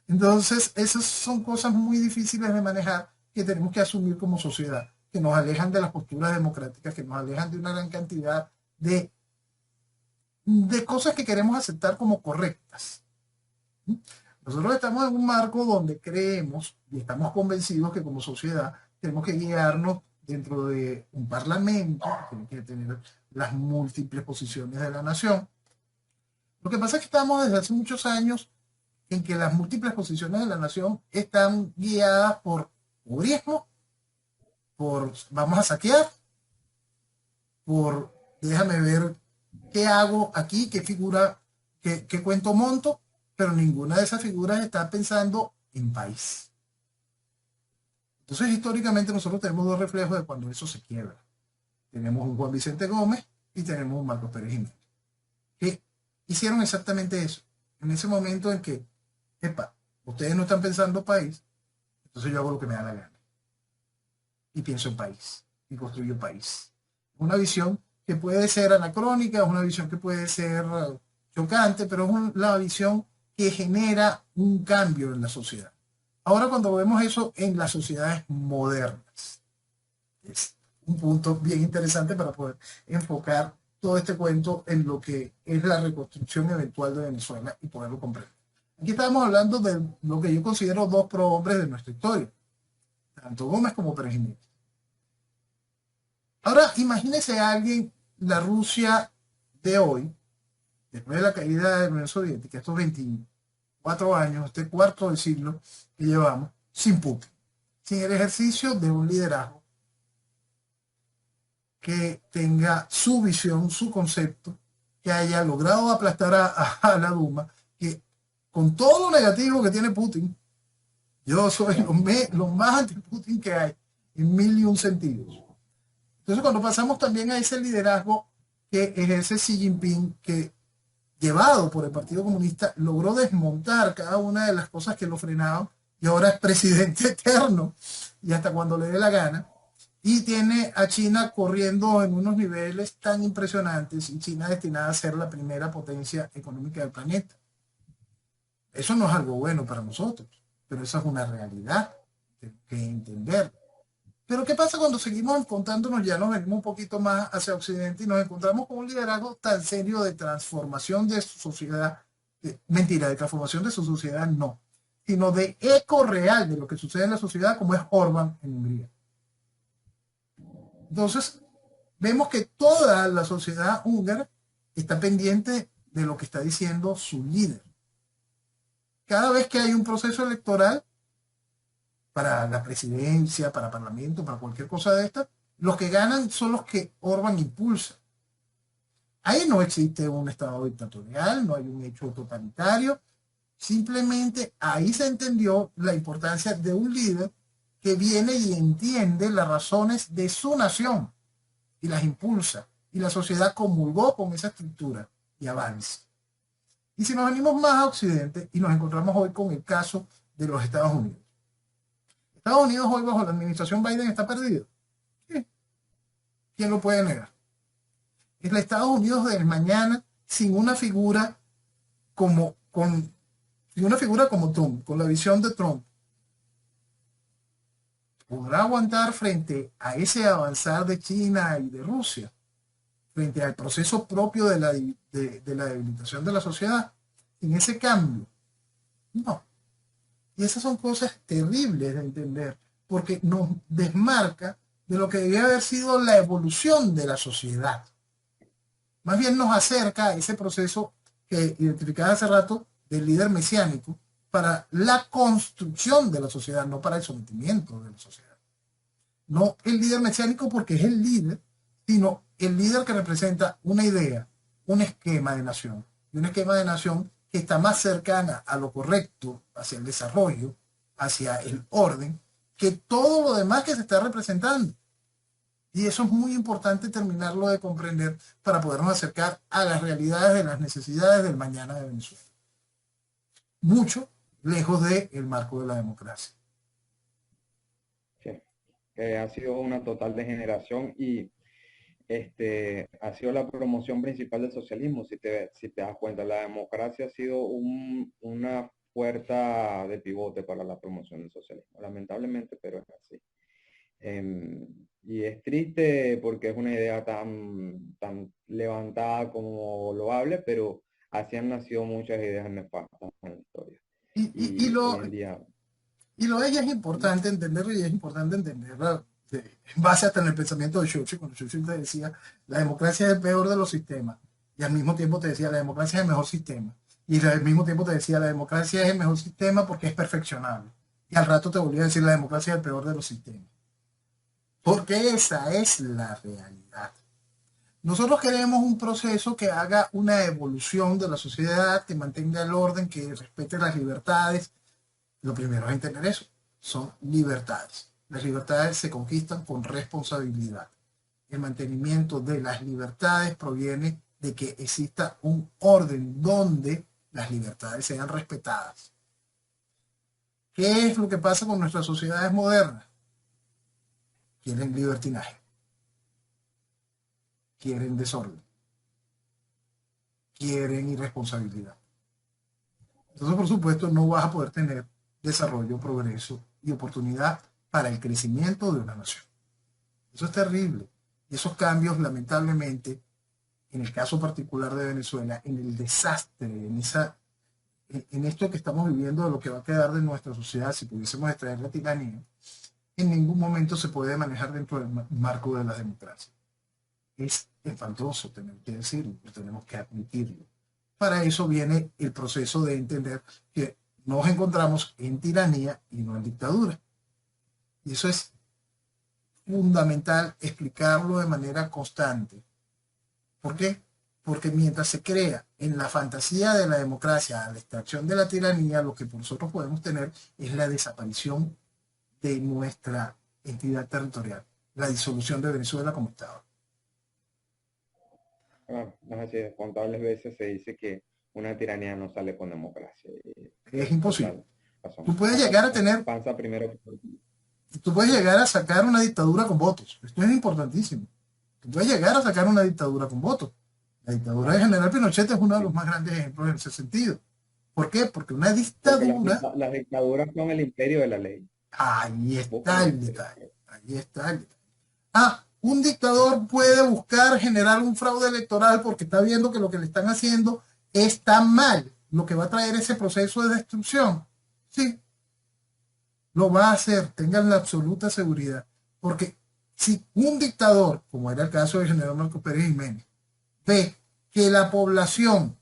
Entonces, esas son cosas muy difíciles de manejar que tenemos que asumir como sociedad, que nos alejan de las posturas democráticas, que nos alejan de una gran cantidad de cosas que queremos aceptar como correctas. Nosotros estamos en un marco donde creemos y estamos convencidos que como sociedad tenemos que guiarnos dentro de un parlamento, que tiene que tener las múltiples posiciones de la nación. Lo que pasa es que estamos desde hace muchos años en que las múltiples posiciones de la nación están guiadas por pobrismo, por vamos a saquear, por déjame ver qué hago aquí, qué figura, qué cuento monto, pero ninguna de esas figuras está pensando en país. Entonces, históricamente nosotros tenemos dos reflejos de cuando eso se quiebra. Tenemos un Juan Vicente Gómez y tenemos un Marcos Pérez Jiménez, que hicieron exactamente eso. En ese momento en que, epa, ustedes no están pensando país, entonces yo hago lo que me da la gana. Y pienso en país, y construyo país. Una visión que puede ser anacrónica, es una visión que puede ser chocante, pero es la visión que genera un cambio en la sociedad. Ahora cuando vemos eso en las sociedades modernas, es un punto bien interesante para poder enfocar todo este cuento en lo que es la reconstrucción eventual de Venezuela y poderlo comprender. Aquí estamos hablando de lo que yo considero dos prohombres de nuestra historia, tanto Gómez como Pérez Jiménez. Ahora, imagínese a alguien, la Rusia de hoy, después de la caída de la Unión Soviética, estos 24 años, este cuarto del siglo que llevamos, sin Putin, sin el ejercicio de un liderazgo que tenga su visión, su concepto, que haya logrado aplastar a la Duma, que con todo lo negativo que tiene Putin, yo soy lo más anti-Putin que hay, en mil y un sentidos. Entonces, cuando pasamos también a ese liderazgo que ejerce Xi Jinping, que llevado por el Partido Comunista, logró desmontar cada una de las cosas que lo frenaban y ahora es presidente eterno y hasta cuando le dé la gana. Y tiene a China corriendo en unos niveles tan impresionantes y China destinada a ser la primera potencia económica del planeta. Eso no es algo bueno para nosotros, pero esa es una realidad que entender. Pero ¿qué pasa cuando seguimos encontrándonos, ya nos venimos un poquito más hacia Occidente y nos encontramos con un liderazgo tan serio de transformación de su sociedad? Mentira, de transformación de su sociedad no, sino de eco real de lo que sucede en la sociedad, como es Orbán en Hungría. Entonces, vemos que toda la sociedad húngara está pendiente de lo que está diciendo su líder. Cada vez que hay un proceso electoral, para la presidencia, para parlamento, para cualquier cosa de esta, los que ganan son los que Orbán impulsa. Ahí no existe un estado dictatorial, no hay un hecho totalitario, simplemente ahí se entendió la importancia de un líder que viene y entiende las razones de su nación y las impulsa, y la sociedad comulgó con esa estructura y avanza. Y si nos venimos más a Occidente y nos encontramos hoy con el caso de los Estados Unidos. Estados Unidos hoy bajo la administración Biden está perdido. ¿Sí? ¿Quién lo puede negar? Es el Estados Unidos del mañana sin una figura como Trump, con la visión de Trump. ¿Podrá aguantar frente a ese avanzar de China y de Rusia? Frente al proceso propio de la debilitación de la sociedad, en ese cambio. No. Y esas son cosas terribles de entender, porque nos desmarca de lo que debía haber sido la evolución de la sociedad. Más bien nos acerca a ese proceso que identificaba hace rato del líder mesiánico para la construcción de la sociedad, no para el sometimiento de la sociedad. No el líder mesiánico porque es el líder, sino el líder que representa una idea, un esquema de nación. Y un esquema de nación que está más cercana a lo correcto, hacia el desarrollo, hacia el orden, que todo lo demás que se está representando. Y eso es muy importante terminarlo de comprender para podernos acercar a las realidades de las necesidades del mañana de Venezuela. Mucho lejos del marco de la democracia. Sí, ha sido una total degeneración y ha sido la promoción principal del socialismo, si te das cuenta. La democracia ha sido una puerta de pivote para la promoción del socialismo, lamentablemente, pero es así. Y es triste porque es una idea tan levantada como loable, pero así han nacido muchas ideas nefastas en la historia. Y, y, y Y hoy lo, en día, Y lo de ella es importante entenderlo y es importante entenderla en base hasta en el pensamiento de Churchill, cuando Churchill te decía, la democracia es el peor de los sistemas, y al mismo tiempo te decía, la democracia es el mejor sistema, y al mismo tiempo te decía, la democracia es el mejor sistema porque es perfeccionable, y al rato te volvía a decir, la democracia es el peor de los sistemas, porque esa es la realidad. Nosotros queremos un proceso que haga una evolución de la sociedad, que mantenga el orden, que respete las libertades. Lo primero es entender eso. Son libertades. Las libertades se conquistan con responsabilidad. El mantenimiento de las libertades proviene de que exista un orden donde las libertades sean respetadas. ¿Qué es lo que pasa con nuestras sociedades modernas? Quieren libertinaje, quieren desorden, quieren irresponsabilidad. Entonces, por supuesto, no vas a poder tener desarrollo, progreso y oportunidad para el crecimiento de una nación. Eso es terrible. Y esos cambios, lamentablemente, en el caso particular de Venezuela, en el desastre, en esto que estamos viviendo, de lo que va a quedar de nuestra sociedad, si pudiésemos extraer la tiranía, en ningún momento se puede manejar dentro del marco de la democracia. Es espantoso tener que decirlo, tenemos que admitirlo. Para eso viene el proceso de entender que nos encontramos en tiranía y no en dictadura. Y eso es fundamental explicarlo de manera constante. ¿Por qué? Porque mientras se crea en la fantasía de la democracia la extracción de la tiranía, lo que nosotros podemos tener es la desaparición de nuestra entidad territorial, la disolución de Venezuela como Estado. claro, no es así, contables veces se dice que una tiranía no sale con democracia. Y Es tienes imposible. total razón. Tú puedes llegar a tener, Panza primero. tú puedes llegar a sacar una dictadura con votos. Esto es importantísimo. Tú puedes llegar a sacar una dictadura con votos. La dictadura de Claro, General Pinochet es uno de los sí. más grandes ejemplos en ese sentido. ¿Por qué? Porque una Porque dictadura, las dictaduras son el imperio de la ley. ahí Buscan está el el imperio. detalle. Ahí está el detalle. Ah, un dictador puede buscar generar un fraude electoral porque está viendo que lo que le están haciendo está mal, lo que va a traer ese proceso de destrucción. Sí, lo va a hacer, tengan la absoluta seguridad. Porque si un dictador, como era el caso del general Marcos Pérez Jiménez, ve que la población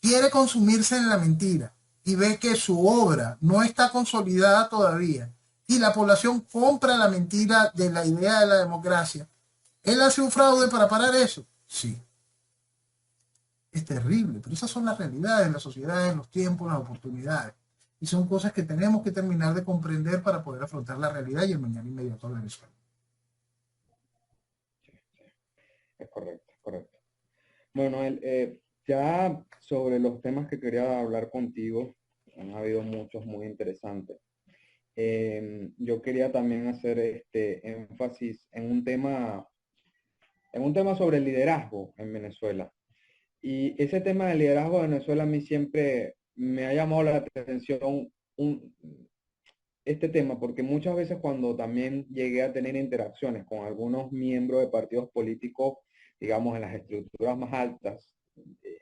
quiere consumirse en la mentira y ve que su obra no está consolidada todavía y la población compra la mentira de la idea de la democracia, ¿él hace un fraude para parar eso? Sí, es terrible, pero esas son las realidades, las sociedades, los tiempos, las oportunidades. Y son cosas que tenemos que terminar de comprender para poder afrontar la realidad y el mañana inmediato de Venezuela. Es correcto, es correcto. Bueno, ya sobre los temas que quería hablar contigo, han habido muchos muy interesantes. Yo quería también hacer este énfasis en un tema sobre el liderazgo en Venezuela. Y ese tema del liderazgo de Venezuela a mí siempre me ha llamado la atención un, este tema, porque muchas veces cuando también llegué a tener interacciones con algunos miembros de partidos políticos, digamos en las estructuras más altas, eh,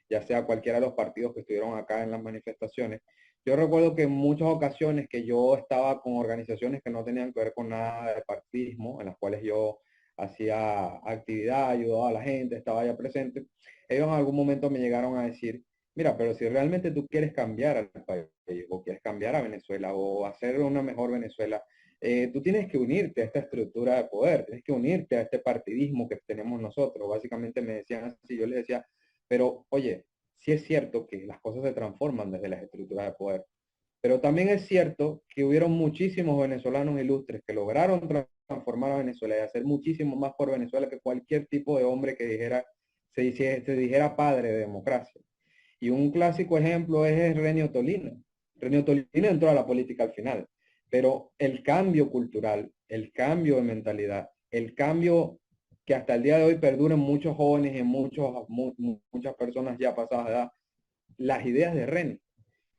ya sea cualquiera de los partidos que estuvieron acá en las manifestaciones, yo recuerdo que en muchas ocasiones que yo estaba con organizaciones que no tenían que ver con nada de partidismo, en las cuales yo hacía actividad, ayudaba a la gente, estaba allá presente, ellos en algún momento me llegaron a decir, mira, pero si realmente tú quieres cambiar al país o quieres cambiar a Venezuela o hacer una mejor Venezuela, tú tienes que unirte a esta estructura de poder, tienes que unirte a este partidismo que tenemos nosotros. Básicamente me decían así, yo les decía, pero oye, sí es cierto que las cosas se transforman desde las estructuras de poder, pero también es cierto que hubieron muchísimos venezolanos ilustres que lograron transformar a Venezuela y hacer muchísimo más por Venezuela que cualquier tipo de hombre que dijera, se dijera padre de democracia. Y un clásico ejemplo es Renio Tolino. Renio Tolino entró a la política al final, pero el cambio cultural, el cambio de mentalidad, el cambio que hasta el día de hoy perdura en muchos jóvenes y en muchas personas ya pasadas de edad, las ideas de Renio.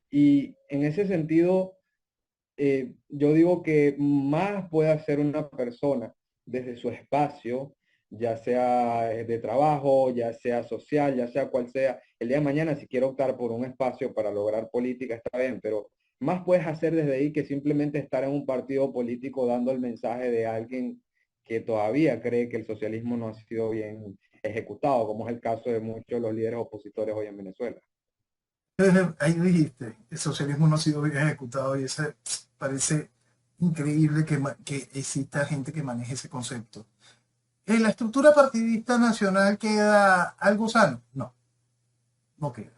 Y en ese sentido, yo digo que más puede hacer una persona desde su espacio, ya sea de trabajo, ya sea social, ya sea cual sea. El día de mañana, si quiero optar por un espacio para lograr política, está bien, pero más puedes hacer desde ahí que simplemente estar en un partido político dando el mensaje de alguien que todavía cree que el socialismo no ha sido bien ejecutado, como es el caso de muchos de los líderes opositores hoy en Venezuela. Ahí dijiste, el socialismo no ha sido bien ejecutado y ese parece increíble que exista gente que maneje ese concepto. ¿En la estructura partidista nacional queda algo sano? No, no queda.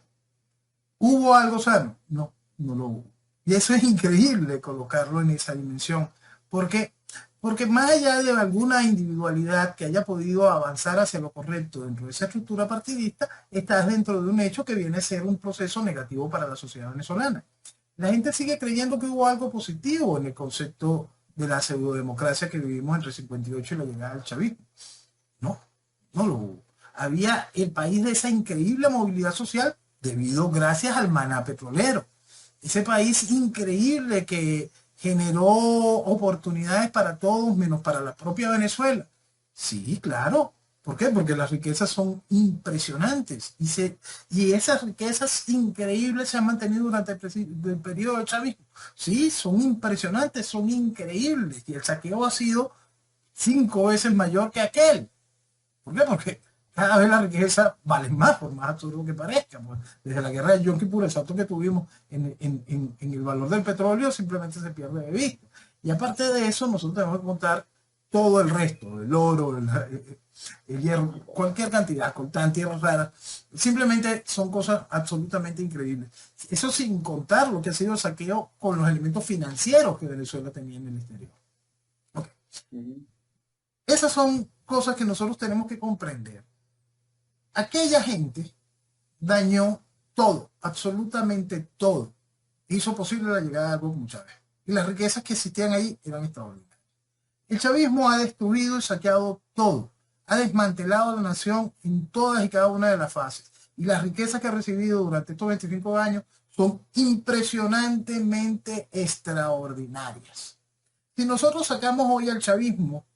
¿Hubo algo sano? No, no lo hubo. Y eso es increíble colocarlo en esa dimensión, porque, porque más allá de alguna individualidad que haya podido avanzar hacia lo correcto dentro de esa estructura partidista, estás dentro de un hecho que viene a ser un proceso negativo para la sociedad venezolana. La gente sigue creyendo que hubo algo positivo en el concepto de la pseudodemocracia que vivimos entre 58 y la llegada del chavismo. No, no lo hubo. Había el país de esa increíble movilidad social debido gracias al maná petrolero. Ese país increíble que generó oportunidades para todos menos para la propia Venezuela. Sí, claro. ¿Por qué? Porque las riquezas son impresionantes y esas riquezas increíbles se han mantenido durante el periodo del chavismo. Sí, son impresionantes, son increíbles y el saqueo ha sido 5 veces mayor que aquel. ¿Por qué? Porque cada vez la riqueza vale más, por más absurdo que parezca. Pues, desde la guerra de Yom Kippur, el salto que tuvimos en el valor del petróleo simplemente se pierde de vista. Y aparte de eso, nosotros tenemos que contar todo el resto, el oro, el hierro, cualquier cantidad, coltán, tierras raras. Simplemente son cosas absolutamente increíbles. Eso sin contar lo que ha sido el saqueo con los elementos financieros que Venezuela tenía en el exterior. Okay. Ujú. Esas son cosas que nosotros tenemos que comprender. Aquella gente dañó todo, absolutamente todo. Hizo posible la llegada de Algo como Chávez. Y las riquezas que existían ahí eran extraordinarias. El chavismo ha destruido y saqueado todo. Ha desmantelado la nación en todas y cada una de las fases. Y las riquezas que ha recibido durante estos 25 años son impresionantemente extraordinarias. Si nosotros sacamos hoy al chavismo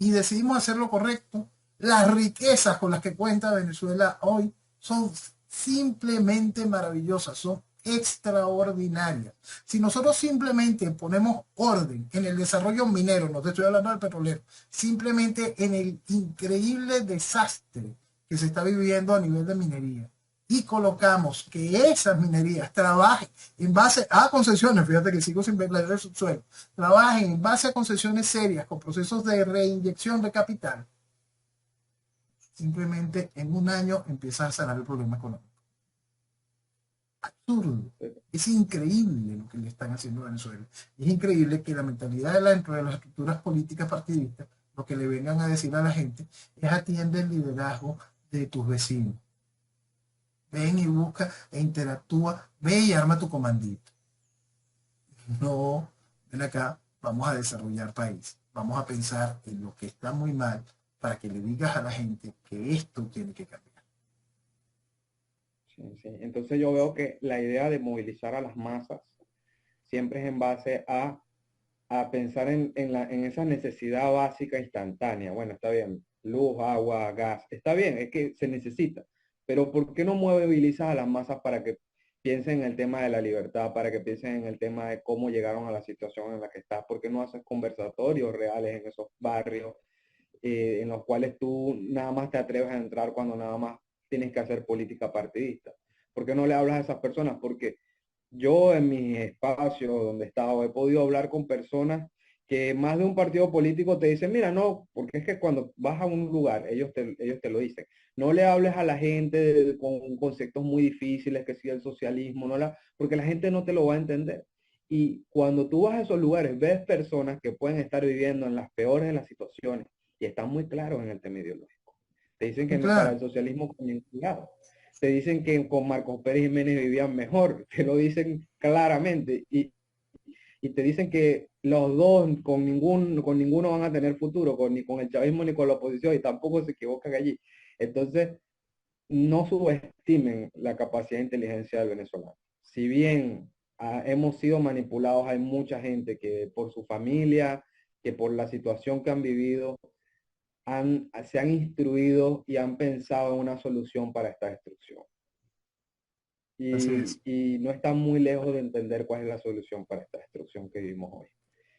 y decidimos hacer lo correcto, las riquezas con las que cuenta Venezuela hoy son simplemente maravillosas, son extraordinarias. Si nosotros simplemente ponemos orden en el desarrollo minero, no te estoy hablando del petrolero, simplemente en el increíble desastre que se está viviendo a nivel de minería, y colocamos que esas minerías trabajen en base a concesiones, fíjate que sigo sin ver el subsuelo, trabajen en base a concesiones serias con procesos de reinyección de capital, simplemente en un año empieza a sanar el problema económico. Absurdo. Es increíble lo que le están haciendo a Venezuela. Y es increíble que la mentalidad dentro de las estructuras políticas partidistas, lo que le vengan a decir a la gente es atiende el liderazgo de tus vecinos. Ven y busca e interactúa, ve y arma tu comandito. No, ven acá, vamos a desarrollar país. Vamos a pensar en lo que está muy mal para que le digas a la gente que esto tiene que cambiar. Sí, sí. Entonces yo veo que la idea de movilizar a las masas siempre es en base a pensar en esa necesidad básica instantánea. Bueno, está bien, luz, agua, gas, está bien, es que se necesita, pero ¿por qué no movilizas a las masas para que piensen en el tema de la libertad, para que piensen en el tema de cómo llegaron a la situación en la que estás? ¿Por qué no haces conversatorios reales en esos barrios en los cuales tú nada más te atreves a entrar cuando nada más tienes que hacer política partidista? ¿Por qué no le hablas a esas personas? Porque yo en mi espacio donde he estado he podido hablar con personas que más de un partido político te dice, mira, no, porque es que cuando vas a un lugar, ellos te lo dicen, no le hables a la gente con conceptos muy difíciles, que si el socialismo, porque la gente no te lo va a entender. Y cuando tú vas a esos lugares, ves personas que pueden estar viviendo en las peores de las situaciones y están muy claros en el tema ideológico. Te dicen que para claro, el socialismo comen cuidado. Te dicen que con Marcos Pérez Jiménez vivían mejor, te lo dicen claramente. Y te dicen que los dos con ninguno van a tener futuro, ni con el chavismo ni con la oposición, y tampoco se equivocan allí. Entonces, no subestimen la capacidad de inteligencia del venezolano. Si bien hemos sido manipulados, hay mucha gente que por su familia, que por la situación que han vivido, se han instruido y han pensado en una solución para esta destrucción. así es. Y no están muy lejos de entender cuál es la solución para esta destrucción que vivimos hoy.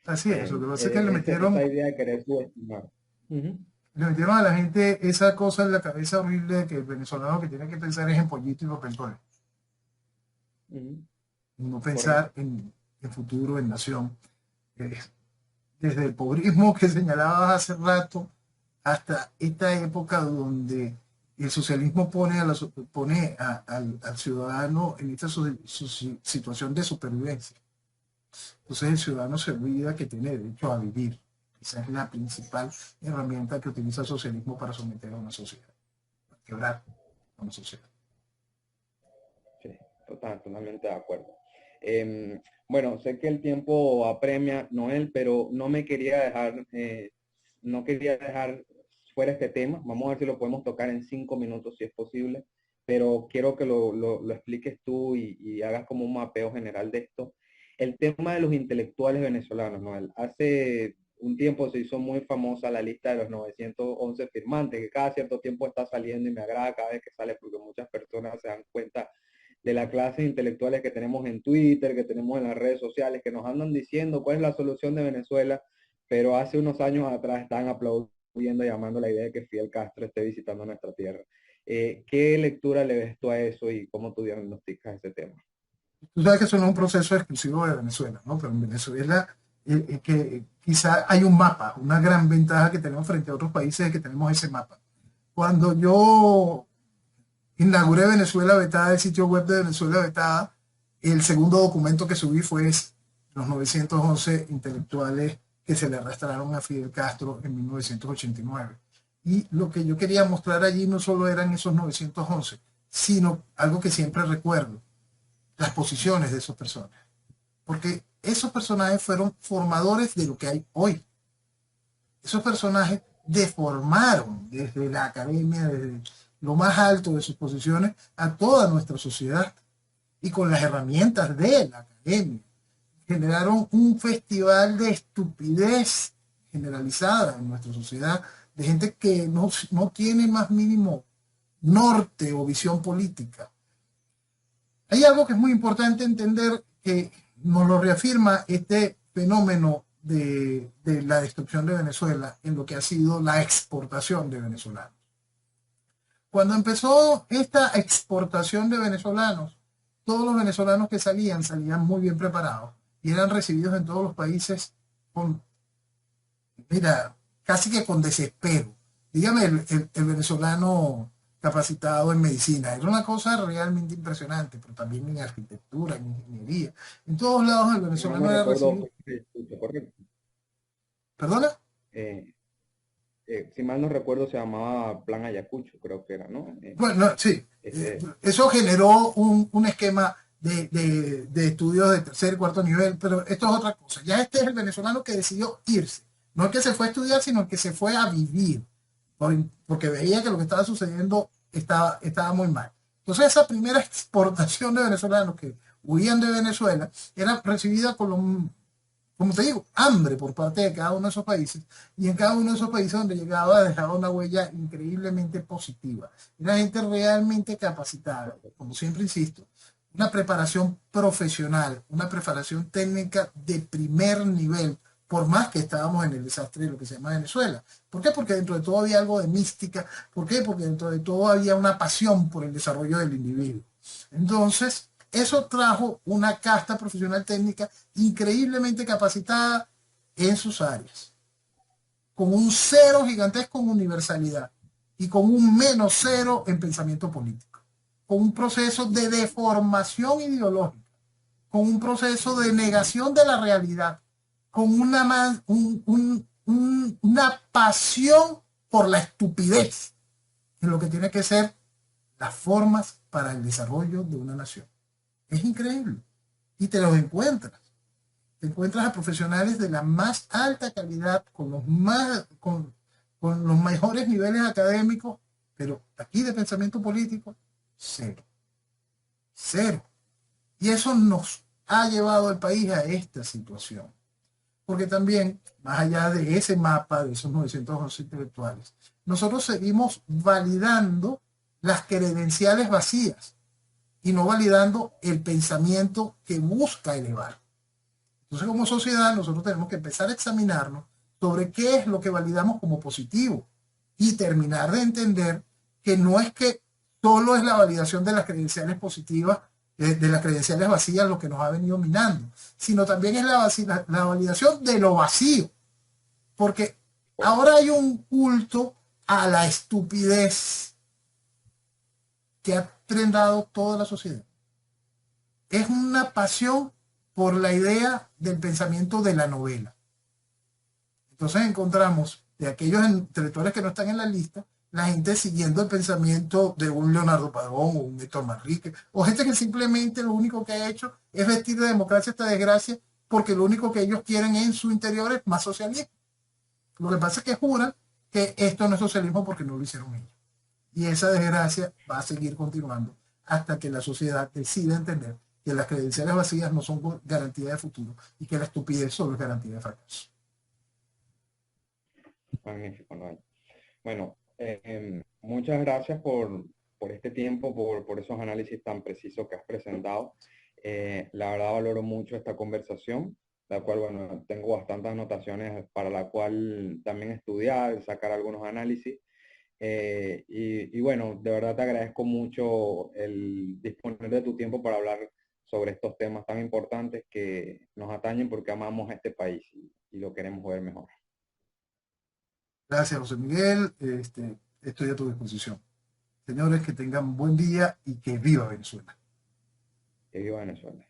Así es. Lo que pasa es que Esa idea de querer subestimar. Ujú, le metieron a la gente esa cosa en la cabeza horrible de que el venezolano que tiene que pensar es en pollito y papel toalé, ujú, no pensar correcto. en futuro, en nación. Eh, Desde el pobrismo que señalabas hace rato hasta esta época donde el socialismo pone al ciudadano en esta situación de supervivencia. Entonces el ciudadano se olvida que tiene derecho a vivir. Esa es la principal herramienta que utiliza el socialismo para someter a una sociedad, para quebrar a una sociedad. Sí, totalmente de acuerdo. Bueno, sé que el tiempo apremia, Noel, pero no quería dejar fuera este tema. Vamos a ver si lo podemos tocar en 5 minutos, si es posible, pero quiero que lo expliques tú y hagas como un mapeo general de esto. El tema de los intelectuales venezolanos, Noel. Hace un tiempo se hizo muy famosa la lista de los 911 firmantes, que cada cierto tiempo está saliendo y me agrada cada vez que sale porque muchas personas se dan cuenta de las clases intelectuales que tenemos en Twitter, que tenemos en las redes sociales, que nos andan diciendo cuál es la solución de Venezuela, pero hace unos años atrás estaban aplaudiendo y llamando la idea de que Fidel Castro esté visitando nuestra tierra. ¿Qué lectura le ves tú a eso y cómo tú diagnosticas ese tema? Tú sabes que eso no es un proceso exclusivo de Venezuela, ¿no? Pero en Venezuela que quizá hay un mapa, una gran ventaja que tenemos frente a otros países es que tenemos ese mapa. Cuando yo inauguré Venezuela Vetada, el sitio web de Venezuela Vetada, el segundo documento que subí fue los 911 intelectuales que se le arrastraron a Fidel Castro en 1989. Y lo que yo quería mostrar allí no solo eran esos 911, sino algo que siempre recuerdo, las posiciones de esos personajes. Porque esos personajes fueron formadores de lo que hay hoy. Esos personajes deformaron desde la academia, desde lo más alto de sus posiciones, a toda nuestra sociedad. Y con las herramientas de la academia, generaron un festival de estupidez generalizada en nuestra sociedad, de gente que no tiene más mínimo norte o visión política. Hay algo que es muy importante entender que nos lo reafirma este fenómeno de la destrucción de Venezuela en lo que ha sido la exportación de venezolanos. Cuando empezó esta exportación de venezolanos, todos los venezolanos que salían muy bien preparados y eran recibidos en todos los países con, mira, casi que con desespero. Dígame, el venezolano capacitado en medicina, era una cosa realmente impresionante, pero también en arquitectura, en ingeniería. En todos lados el Si mal no venezolano era recuerdo, recibido. correcto. ¿Perdona? Eh, si mal no recuerdo, se llamaba Plan Ayacucho, creo que era, ¿no? Bueno, sí, Ese, eso generó un esquema de estudios de tercer y cuarto nivel, pero esto es otra cosa. Ya este es el venezolano que decidió irse. No es que se fue a estudiar, sino que se fue a vivir, porque veía que lo que estaba sucediendo estaba muy mal. Entonces esa primera exportación de venezolanos que huían de Venezuela era recibida con como te digo, hambre por parte de cada uno de esos países, y en cada uno de esos países donde llegaba dejaba una huella increíblemente positiva. Era gente realmente capacitada, como siempre insisto, una preparación profesional, una preparación técnica de primer nivel, por más que estábamos en el desastre de lo que se llama Venezuela. ¿Por qué? Porque dentro de todo había algo de mística. ¿Por qué? Porque dentro de todo había una pasión por el desarrollo del individuo. Entonces, eso trajo una casta profesional técnica increíblemente capacitada en sus áreas, con un cero gigantesco en universalidad y con un menos cero en pensamiento político, con un proceso de deformación ideológica, con un proceso de negación de la realidad, con una pasión por la estupidez en lo que tiene que ser las formas para el desarrollo de una nación. Es increíble. Y te los encuentras. Te encuentras a profesionales de la más alta calidad, con los mejores niveles académicos, pero aquí de pensamiento político, cero. Cero. Y eso nos ha llevado al país a esta situación. Porque también, más allá de ese mapa, de esos 911 intelectuales, nosotros seguimos validando las credenciales vacías y no validando el pensamiento que busca elevar. Entonces, como sociedad, nosotros tenemos que empezar a examinarnos sobre qué es lo que validamos como positivo y terminar de entender que no es que solo es la validación de las credenciales positivas, de las credenciales vacías lo que nos ha venido minando, sino también es la validación de lo vacío, porque ahora hay un culto a la estupidez que ha prendado toda la sociedad. Es una pasión por la idea del pensamiento de la novela. Entonces encontramos de aquellos intelectuales que no están en la lista, la gente siguiendo el pensamiento de un Leonardo Padrón o un Héctor Manrique, o gente que simplemente lo único que ha hecho es vestir de democracia esta desgracia porque lo único que ellos quieren en su interior es más socialismo. Lo que pasa es que juran que esto no es socialismo porque no lo hicieron ellos. Y esa desgracia va a seguir continuando hasta que la sociedad decida entender que las credenciales vacías no son garantía de futuro y que la estupidez solo es garantía de fracaso. Magnífico, Noel. Bueno, muchas gracias por este tiempo, por esos análisis tan precisos que has presentado. La verdad valoro mucho esta conversación, la cual, bueno, tengo bastantes anotaciones para la cual también estudiar, sacar algunos análisis. Y bueno, de verdad te agradezco mucho el disponer de tu tiempo para hablar sobre estos temas tan importantes que nos atañen porque amamos a este país y lo queremos ver mejor. Gracias, José Miguel. Estoy a tu disposición. Señores, que tengan buen día y que viva Venezuela. Que viva Venezuela.